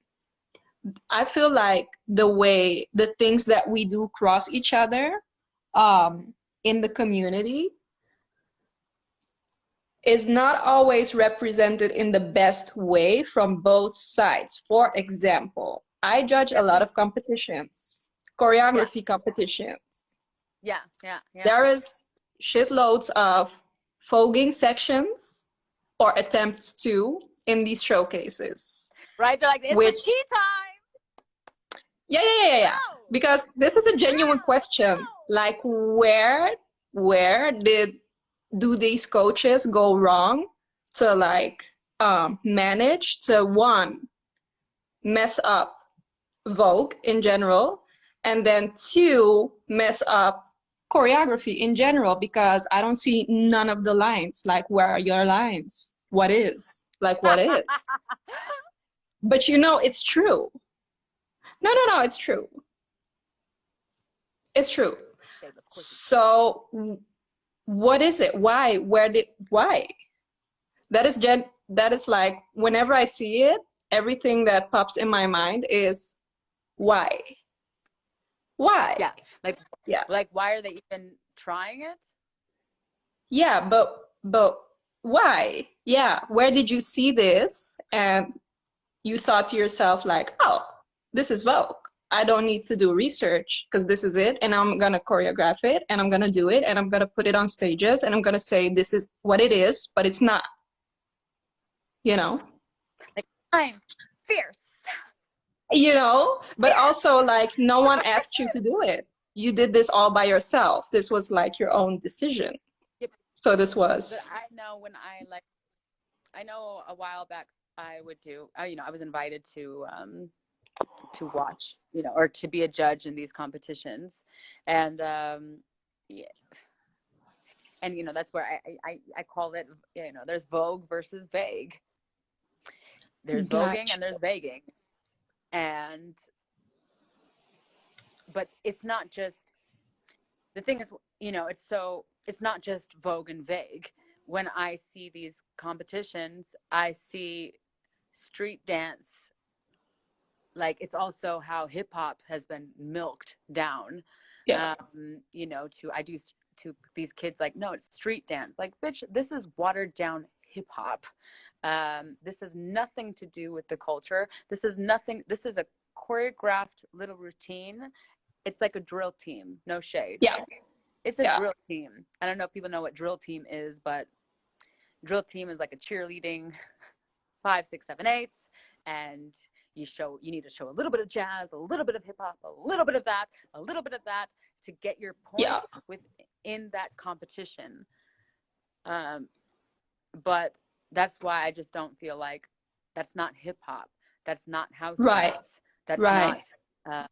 I feel like the things that we do cross each other in the community is not always represented in the best way from both sides. For example, I judge a Yeah, lot please. of competitions, Yeah, choreography competitions. yeah, yeah, yeah. There is shitloads of voguing sections or attempts to in these showcases, Right? They're like, it's the which, tea time. yeah. Go, Because this is a genuine question. go. Like, where did do these coaches go wrong to like manage to one mess up Vogue in general, and then two mess up choreography in general because I don't see none of the lines. Like, where are your lines? What is? Like, what is? But you know, it's true. No, it's true. It's true. Yes, of course it's true. So, what is it? Why? That is like whenever I see it, everything that pops in my mind is why? Why? Yeah, Yeah. like why are they even trying it? Yeah, but why? Yeah, where did you see this? And you thought to yourself like, "Oh, this is Vogue. I don't need to do research because this is it and I'm gonna choreograph it and I'm gonna do it and I'm gonna put it on stages and I'm gonna say this is what it is, but it's not, you know?" Like, I'm fierce, But also like no one asked you to do it. You did this all by yourself. This was like your own decision. yep. So this But was, I know when I know a while back I would do, I was invited to watch, or to be a judge in these competitions. And yeah, and that's where I call it, there's Vogue versus vague. There's voguing gotcha. and there's vaguing. And but it's not just, the thing is, it's not just Vogue and vague. When I see these competitions, I see street dance, like it's also how hip hop has been milked down. Yeah. To I do to these kids, like, no, it's street dance. Like, bitch, this is watered down hip hop. This has nothing to do with the culture. This is nothing. This is a choreographed little routine. It's like a drill team. No shade. Yeah. It's a Yeah. drill team. I don't know if people know what drill team is, but drill team is like a cheerleading 5, 6, 7, 8, and you need to show a little bit of jazz, a little bit of hip hop, a little bit of that, a little bit of that, to get your Yeah. points within that competition. Um, but that's why I just don't feel like that's not hip hop. That's not house Right. dance. That's Right. not. Uh,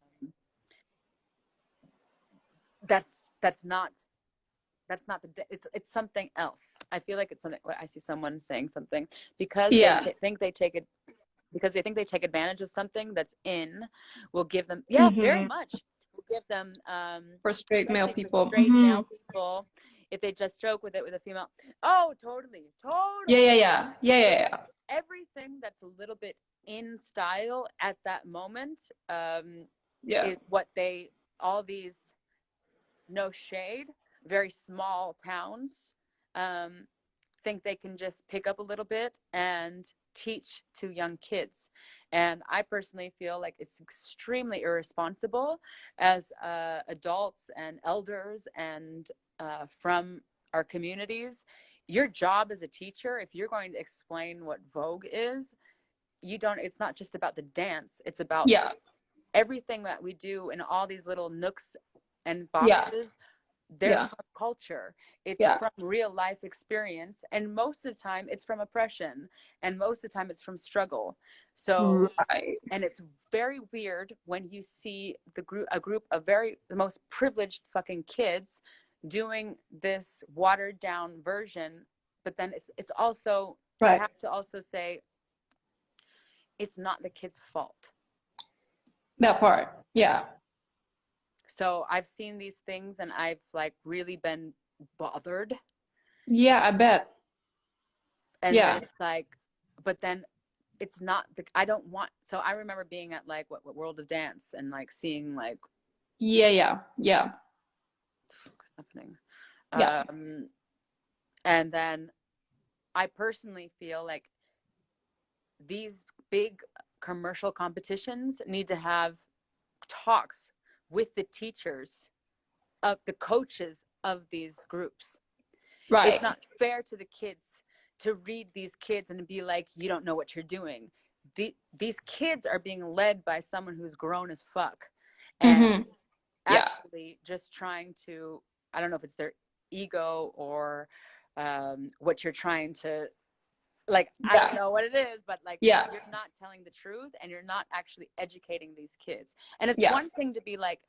that's not. That's not it's something else. I feel like it's something. I see someone saying something because Yeah. think they take it, because they think they take advantage of something that's in, will give them, yeah, very Mm-hmm. much, will give them, For straight male especially for people. straight Mm-hmm. male people, if they just joke with it with a female. Oh, totally, Yeah. totally. Everything that's a little bit in style at that moment, Yeah. is what all these, no shade, very small towns, um, think they can just pick up a little bit and teach to young kids. And I personally feel like it's extremely irresponsible as adults and elders and from our communities. Your job as a teacher, if you're going to explain what Vogue is, it's not just about the dance. It's about Yeah. everything that we do in all these little nooks and Yeah. boxes. They're Yeah. from culture. It's Yeah. from real life experience. And most of the time it's from oppression. And most of the time it's from struggle. So, Right. and it's very weird when you see a group of the most privileged fucking kids doing this watered down version. But then it's also, I Right. have to also say, it's not the kid's fault. That part. Yeah. So I've seen these things and I've like really been bothered. Yeah, I bet. And then Yeah. it's like, but then it's not I don't want, so I remember being at like what World of Dance and like seeing like Yeah, yeah. Yeah. what's happening. Yeah. And then I personally feel like these big commercial competitions need to have talks with the teachers of the coaches of these groups. Right. It's not fair to the kids to read these kids and be like, you don't know what you're doing. These kids are being led by someone who's grown as fuck and Mm-hmm. Yeah. actually just trying to, I don't know if it's their ego or what you're trying to, like, I don't Yeah. know what it is, but like, Yeah. you're not telling the truth and you're not actually educating these kids. And it's Yeah. one thing to be like,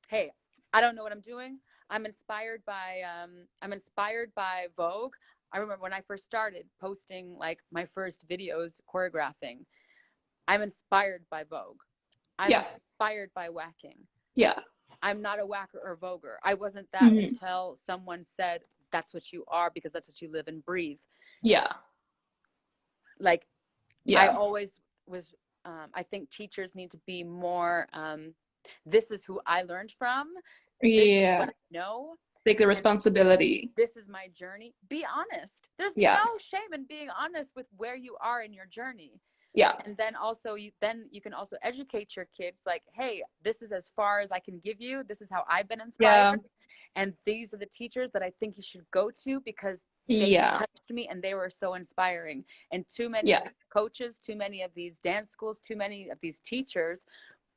hey, I don't know what I'm doing. I'm inspired by Vogue. I remember when I first started posting like my first videos choreographing. I'm inspired by Vogue. I'm Yeah. inspired by whacking. Yeah. I'm not a whacker or voguer. I wasn't that Mm-hmm. until someone said that's what you are because that's what you live and breathe. Yeah. Like I Yeah. always was. I think teachers need to be more. This is who I learned from. This is Yeah. what I know. Take the And responsibility. this is my journey. Be honest. There's Yeah. no shame in being honest with where you are in your journey. Yeah. And then also you can also educate your kids like, hey, this is as far as I can give you. This is how I've been Yeah. inspired. And these are the teachers that I think you should go to because they Yeah. touched me and they were so inspiring. And too many Yeah. of these coaches, too many of these dance schools, too many of these teachers,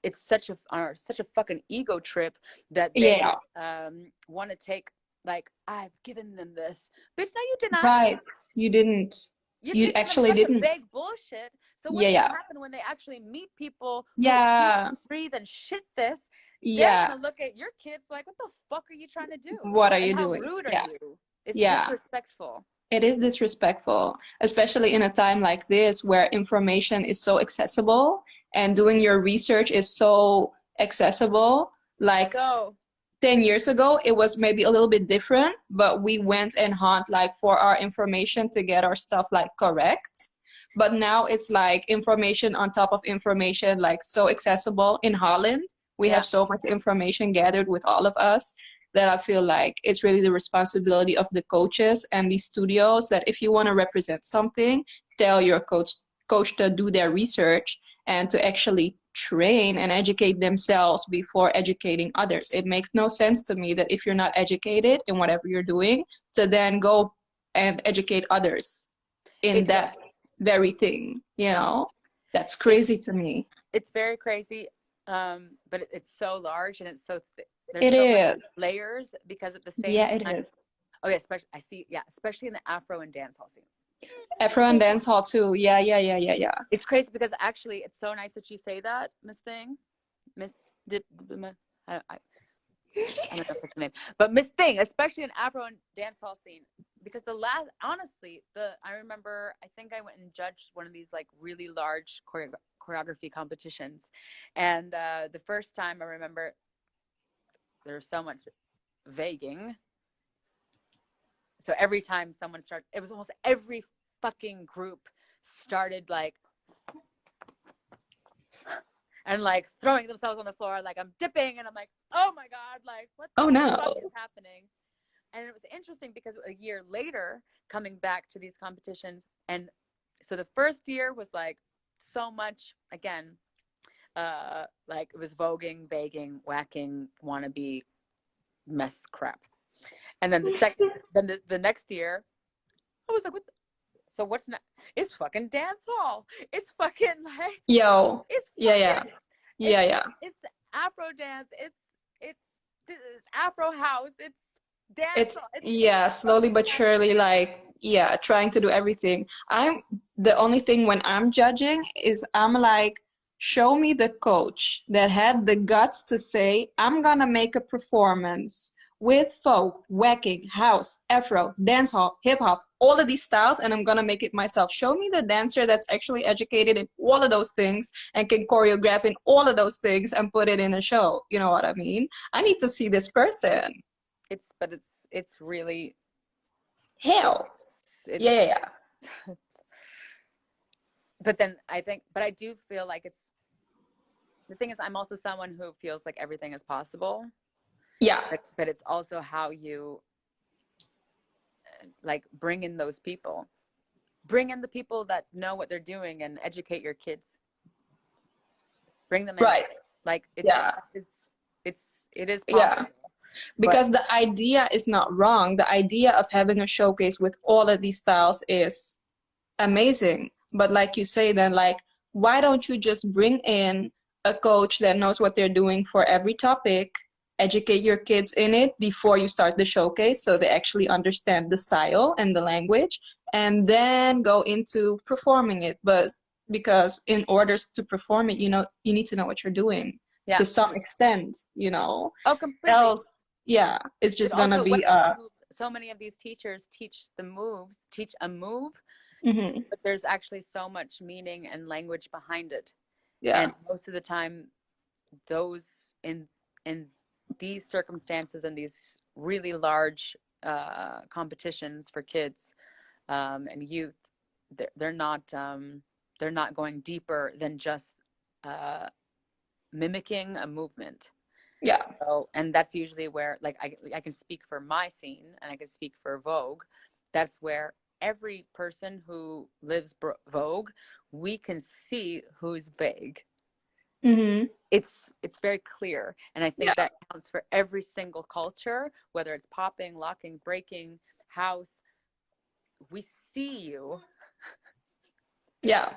it's such a fucking ego trip that they Yeah. want to take, like, I've given them this. Bitch, no, you did not. Right. You didn't. You're You teaching them actually such a didn't. vague bullshit. So what's Yeah. going to Yeah. happen when they actually meet people who eat, Yeah. breathe, and shit this? They're Yeah. going to look at your kids like, what the fuck are you trying to do? What are And you how doing? rude are Yeah. you? It's Yeah. disrespectful. It is disrespectful, especially in a time like this where information is so accessible and doing your research is so accessible. Like So, 10 years ago, it was maybe a little bit different, but we went and hunt like for our information to get our stuff like correct. But now it's like information on top of information, like so accessible. In Holland, we yeah. have so much information gathered with all of us that I feel like it's really the responsibility of the coaches and the studios that if you want to represent something, tell your coach to do their research and to actually train and educate themselves before educating others. It makes no sense to me that if you're not educated in whatever you're doing, to then go and educate others in It's that very thing, That's crazy to me. it's very crazy, but it's so large and it's so there's It so many is. layers because at the same Yeah, it time, is. oh yeah, especially in the Afro and dance hall scene. Afro and dance hall too. Yeah, yeah, yeah, yeah, yeah. It's crazy because actually it's so nice that you say that, Miss I don't know if that's her name, but Miss Thing, especially in Afro and dance hall scene, because honestly, I remember, I think I went and judged one of these like really large choreography competitions, and the first time I remember there was so much vaguing. So every time someone started, it was almost every fucking group started like and like throwing themselves on the floor, like I'm dipping, and I'm like, oh my god, like what Oh the no. fuck is happening? And it was interesting because a year later, coming back to these competitions, and so the first year was like so much again, like it was voguing, vaguing, whacking, wannabe, mess crap. And then the next year, I was like, what? So what's not? It's fucking dance hall. It's fucking like Yo. it's Yeah, fucking yeah. Yeah, yeah. it's Afro dance. It's this is Afro house. It's dance It's hall. It's yeah, slowly but surely, like yeah, trying to do everything. I'm the only thing when I'm judging is I'm like, show me the coach that had the guts to say, I'm gonna make a performance with folk, whacking, house, afro, dancehall, hip hop, all of these styles, and I'm gonna make it myself. Show me the dancer that's actually educated in all of those things and can choreograph in all of those things and put it in a show. You know what I mean? I need to see this person. but it's really Hell. it's Yeah, yeah, yeah. but then but I do feel like it's the thing is I'm also someone who feels like everything is possible. Yeah. But it's also how you like bring in those people. Bring in the people that know what they're doing and educate your kids. Bring them in. Right. Like Yeah. it is Yeah. possible. Because the idea is not wrong. The idea of having a showcase with all of these styles is amazing. But like you say, then like, why don't you just bring in a coach that knows what they're doing for every topic, educate your kids in it before you start the showcase so they actually understand the style and the language, and then go into performing it. But because in order to perform it, you need to know what you're doing Yeah. to some extent, you know. Oh, completely. Else, yeah, it's just gonna be so many of these teachers teach a move, mm-hmm. but there's actually so much meaning and language behind it. Yeah. And most of the time, those in these circumstances and these really large competitions for kids and youth, they're not going deeper than just mimicking a movement. Yeah. So, and that's usually where, like, I can speak for my scene and I can speak for Vogue. That's where every person who lives Vogue, we can see who's vague. Mm-hmm. It's very clear, and I think Yeah. that counts for every single culture, whether it's popping, locking, breaking, house. We see you. Yeah.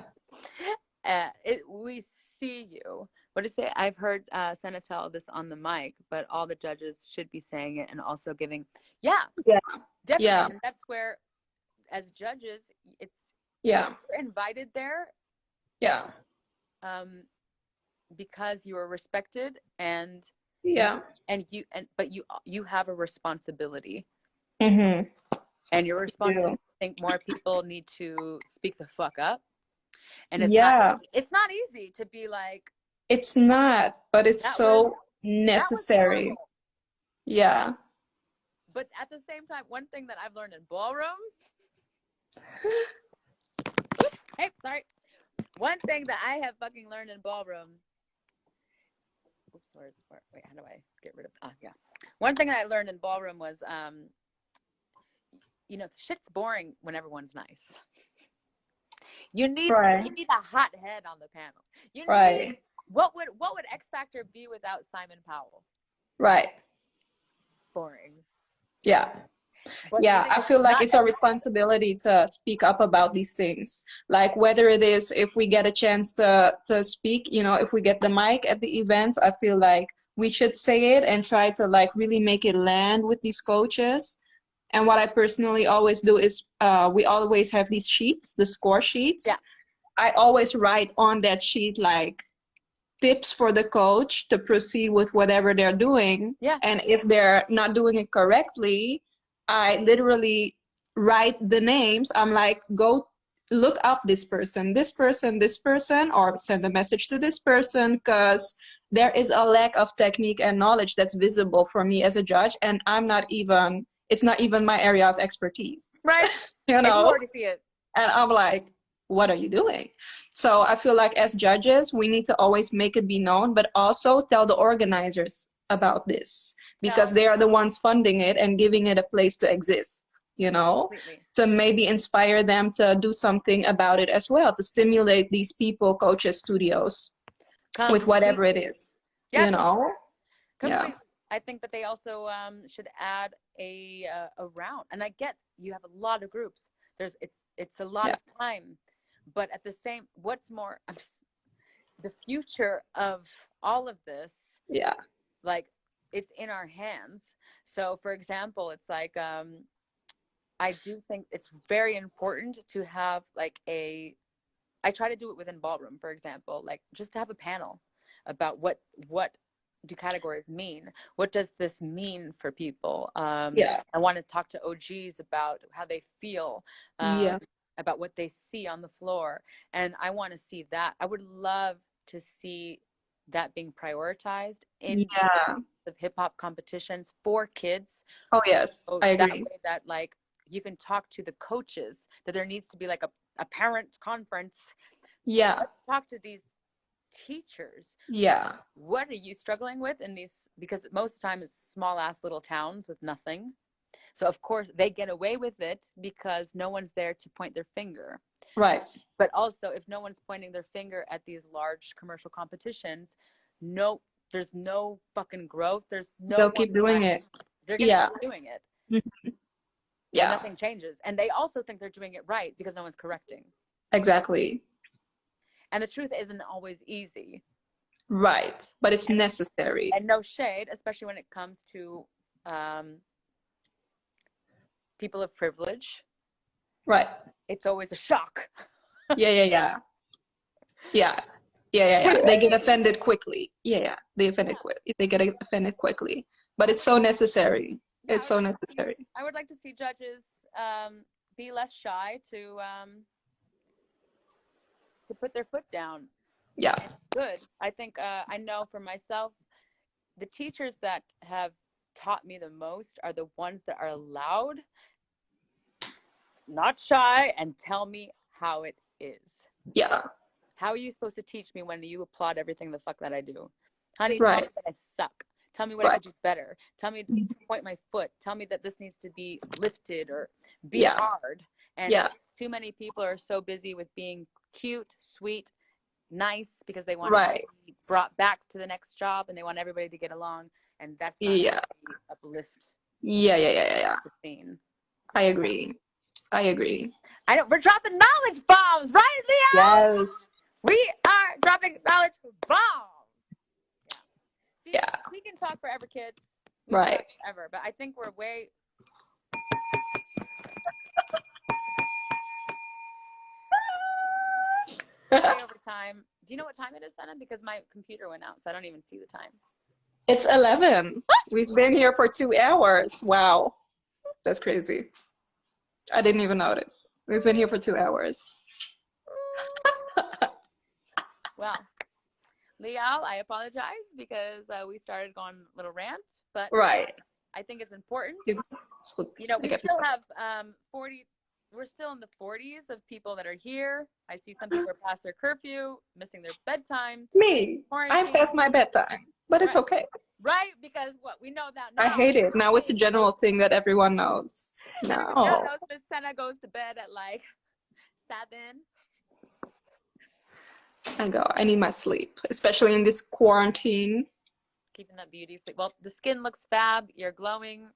We see you. What to say? I've heard Senna tell this on the mic, but all the judges should be saying it and also giving. Yeah. Yeah. Definitely. Yeah. And that's where, as judges, it's yeah. you're invited there. Yeah. Because you are respected and yeah. But you have a responsibility. Mm-hmm. And your responsibility. I think more people need to speak the fuck up. And it's not easy to be like. It's not, but it's so necessary. Yeah. But at the same time, one thing that I've learned in ballroom. Hey, sorry. One thing that I have fucking learned in ballroom. Oops, wait, how do I get rid of? Yeah. One thing that I learned in ballroom was, shit's boring when everyone's nice. You need a hot head on the panel. You need what would X Factor be without Simon Powell? Right. Boring. Yeah. But yeah, I feel like it's our responsibility to speak up about these things. Like whether it is if we get a chance to speak, if we get the mic at the events, I feel like we should say it and try to like really make it land with these coaches. And what I personally always do is we always have these sheets, the score sheets. Yeah. I always write on that sheet like tips for the coach to proceed with whatever they're doing. Yeah. And if they're not doing it correctly, I literally write the names. I'm like, go look up this person, or send a message to this person, because there is a lack of technique and knowledge that's visible for me as a judge, and it's not even my area of expertise. Right. You know? It's hard to see it. And I'm like, what are you doing? So I feel like as judges, we need to always make it be known, but also tell the organizers about this, because they are the ones funding it and giving it a place to exist, Completely. To maybe inspire them to do something about it as well, to stimulate these people, coaches, studios, with whatever it is, Completely. Yeah. I think that they also should add a round. And I get you have a lot of groups. It's a lot of time. But at the same, what's more, the future of all of this, like, it's in our hands. So for example, it's like, I do think it's very important to have like I try to do it within ballroom, for example, like just to have a panel about what do categories mean? What does this mean for people? I want to talk to OGs about how they feel, about what they see on the floor. And I want to see that. I would love to see that being prioritized in of hip hop competitions for kids. Oh, yes, so I that agree. way that like you can talk to the coaches, that there needs to be like a parent conference. Yeah. Let's talk to these teachers. Yeah. What are you struggling with in these? Because most of the time it's small ass little towns with nothing. So of course they get away with it because no one's there to point their finger. Right. But also if no one's pointing their finger at these large commercial competitions, there's no fucking growth. There's no They'll keep doing it. They're gonna keep doing it. Mm-hmm. And nothing changes. And they also think they're doing it right because no one's correcting. Exactly. And the truth isn't always easy. Right. But it's necessary. And no shade, especially when it comes to people of privilege. Right. It's always a shock. Yeah. They get offended quickly. They get offended quickly. But it's so necessary. It's so necessary. I would like to see judges be less shy to put their foot down. Yeah. It's good. I think I know for myself, the teachers that have taught me the most are the ones that are loud, not shy, and tell me how it is. Yeah. How are you supposed to teach me when you applaud everything the fuck that I do? Honey, Right. tell me that I suck. Tell me what I could do better. Tell me to point my foot. Tell me that this needs to be lifted or be hard. And too many people are so busy with being cute, sweet, nice, because they want to be brought back to the next job and they want everybody to get along. And that's not uplift. Yeah. The scene. I agree. I know. We're dropping knowledge bombs, right, Leo? Yes. We are dropping knowledge bombs. See, yeah. We can talk forever, kids. Right. Forever, but I think we're way over time. Do you know what time it is, Senna? Because my computer went out, so I don't even see the time. It's 11. We've been here for 2 hours. Wow. That's crazy. I didn't even notice. We've been here for 2 hours. Well, Lial, I apologize because we started going a little rant, but I think it's important. You know, we still have 40. We're still in the 40s of people that are here. I see some people are past their curfew, missing their bedtime. Me, I'm past my bedtime, but it's okay. Right, because we know that now. I hate it. Now it's a general thing that everyone knows. No. Everyone knows Miss Senna goes to bed at like 7. I need my sleep, especially in this quarantine. Keeping that beauty sleep. Well, the skin looks fab. You're glowing.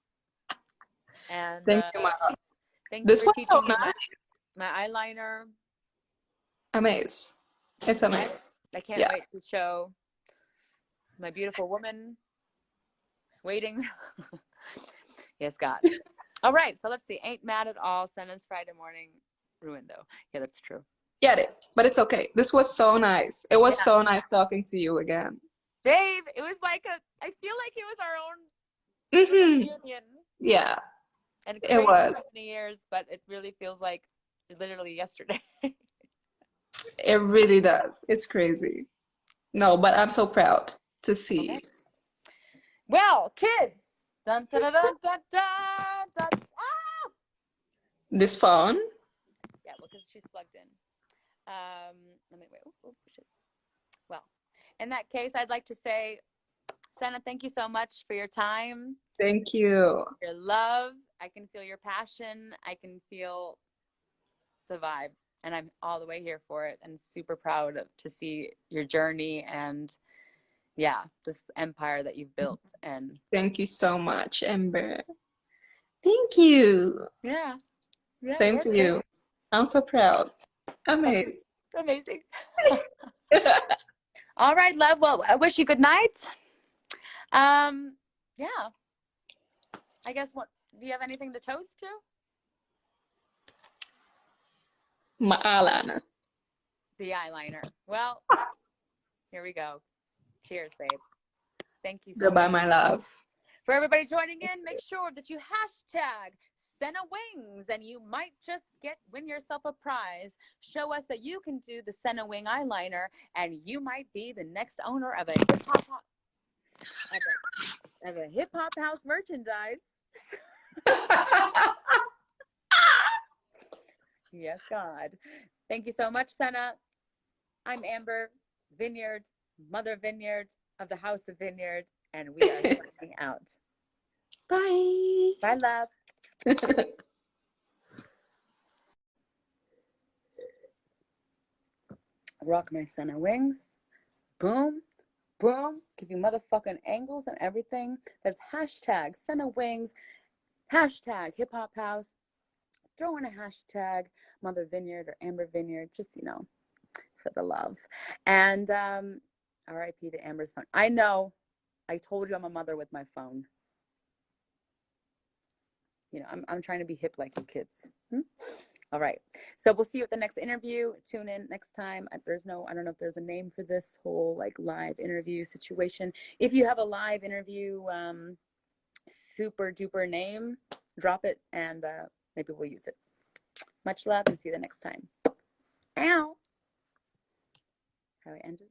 And thank you, Mama. Thank you for teaching me my eyeliner. Amazing. It's amazing. I can't wait to show my beautiful woman waiting. Yes, God. All right, so let's see. Ain't mad at all. Senna's Friday morning ruined, though. Yeah, that's true. Yeah, it is. But it's okay. This was so nice. It was so nice talking to you again. Dave, it was like I feel like it was our own reunion. Yeah. And it was. So many years, but it really feels like literally yesterday. It really does. It's crazy. No, but I'm so proud to see. Okay. Well, kids. Dun, dun, dun, dun, dun, dun, dun. Ah! This phone? Yeah, well, because she's plugged in. Let me wait. Oh, shit. Well, in that case, I'd like to say, Senna, thank you so much for your time. Thank you. Your love. I can feel your passion. I can feel the vibe. And I'm all the way here for it and super proud to see your journey and, this empire that you've built. And thank you so much, Ember. Thank you. Yeah. Same to you. I'm so proud. Amazing. Amazing. All right, love. Well, I wish you good night. Yeah. I guess what do you have anything to toast to? Maalana. The eyeliner. Well, here we go. Cheers, babe. Thank you so Goodbye, much. my love. For everybody joining in, make sure that you hashtag Senna Wings and you might just win yourself a prize. Show us that you can do the Senna Wing eyeliner and you might be the next owner of a hip hop house merchandise. Yes, God. Thank you so much, Senna. I'm Amber, Vineyard, Mother Vineyard of the House of Vineyard, and we are signing out. Bye. Bye, love. Rock my Senna wings. Boom, boom. Give you motherfucking angles and everything. That's hashtag Senna wings, hashtag hip hop house. Throw in a hashtag Mother Vineyard or Amber Vineyard, just, for the love. And RIP to Amber's phone. I know. I told you I'm a mother with my phone. I'm trying to be hip like you kids. All right. So we'll see you at the next interview. Tune in next time. I don't know if there's a name for this whole live interview situation. If you have a live interview super duper name, drop it and maybe we'll use it. Much love and see you the next time. Ow. How do I end it?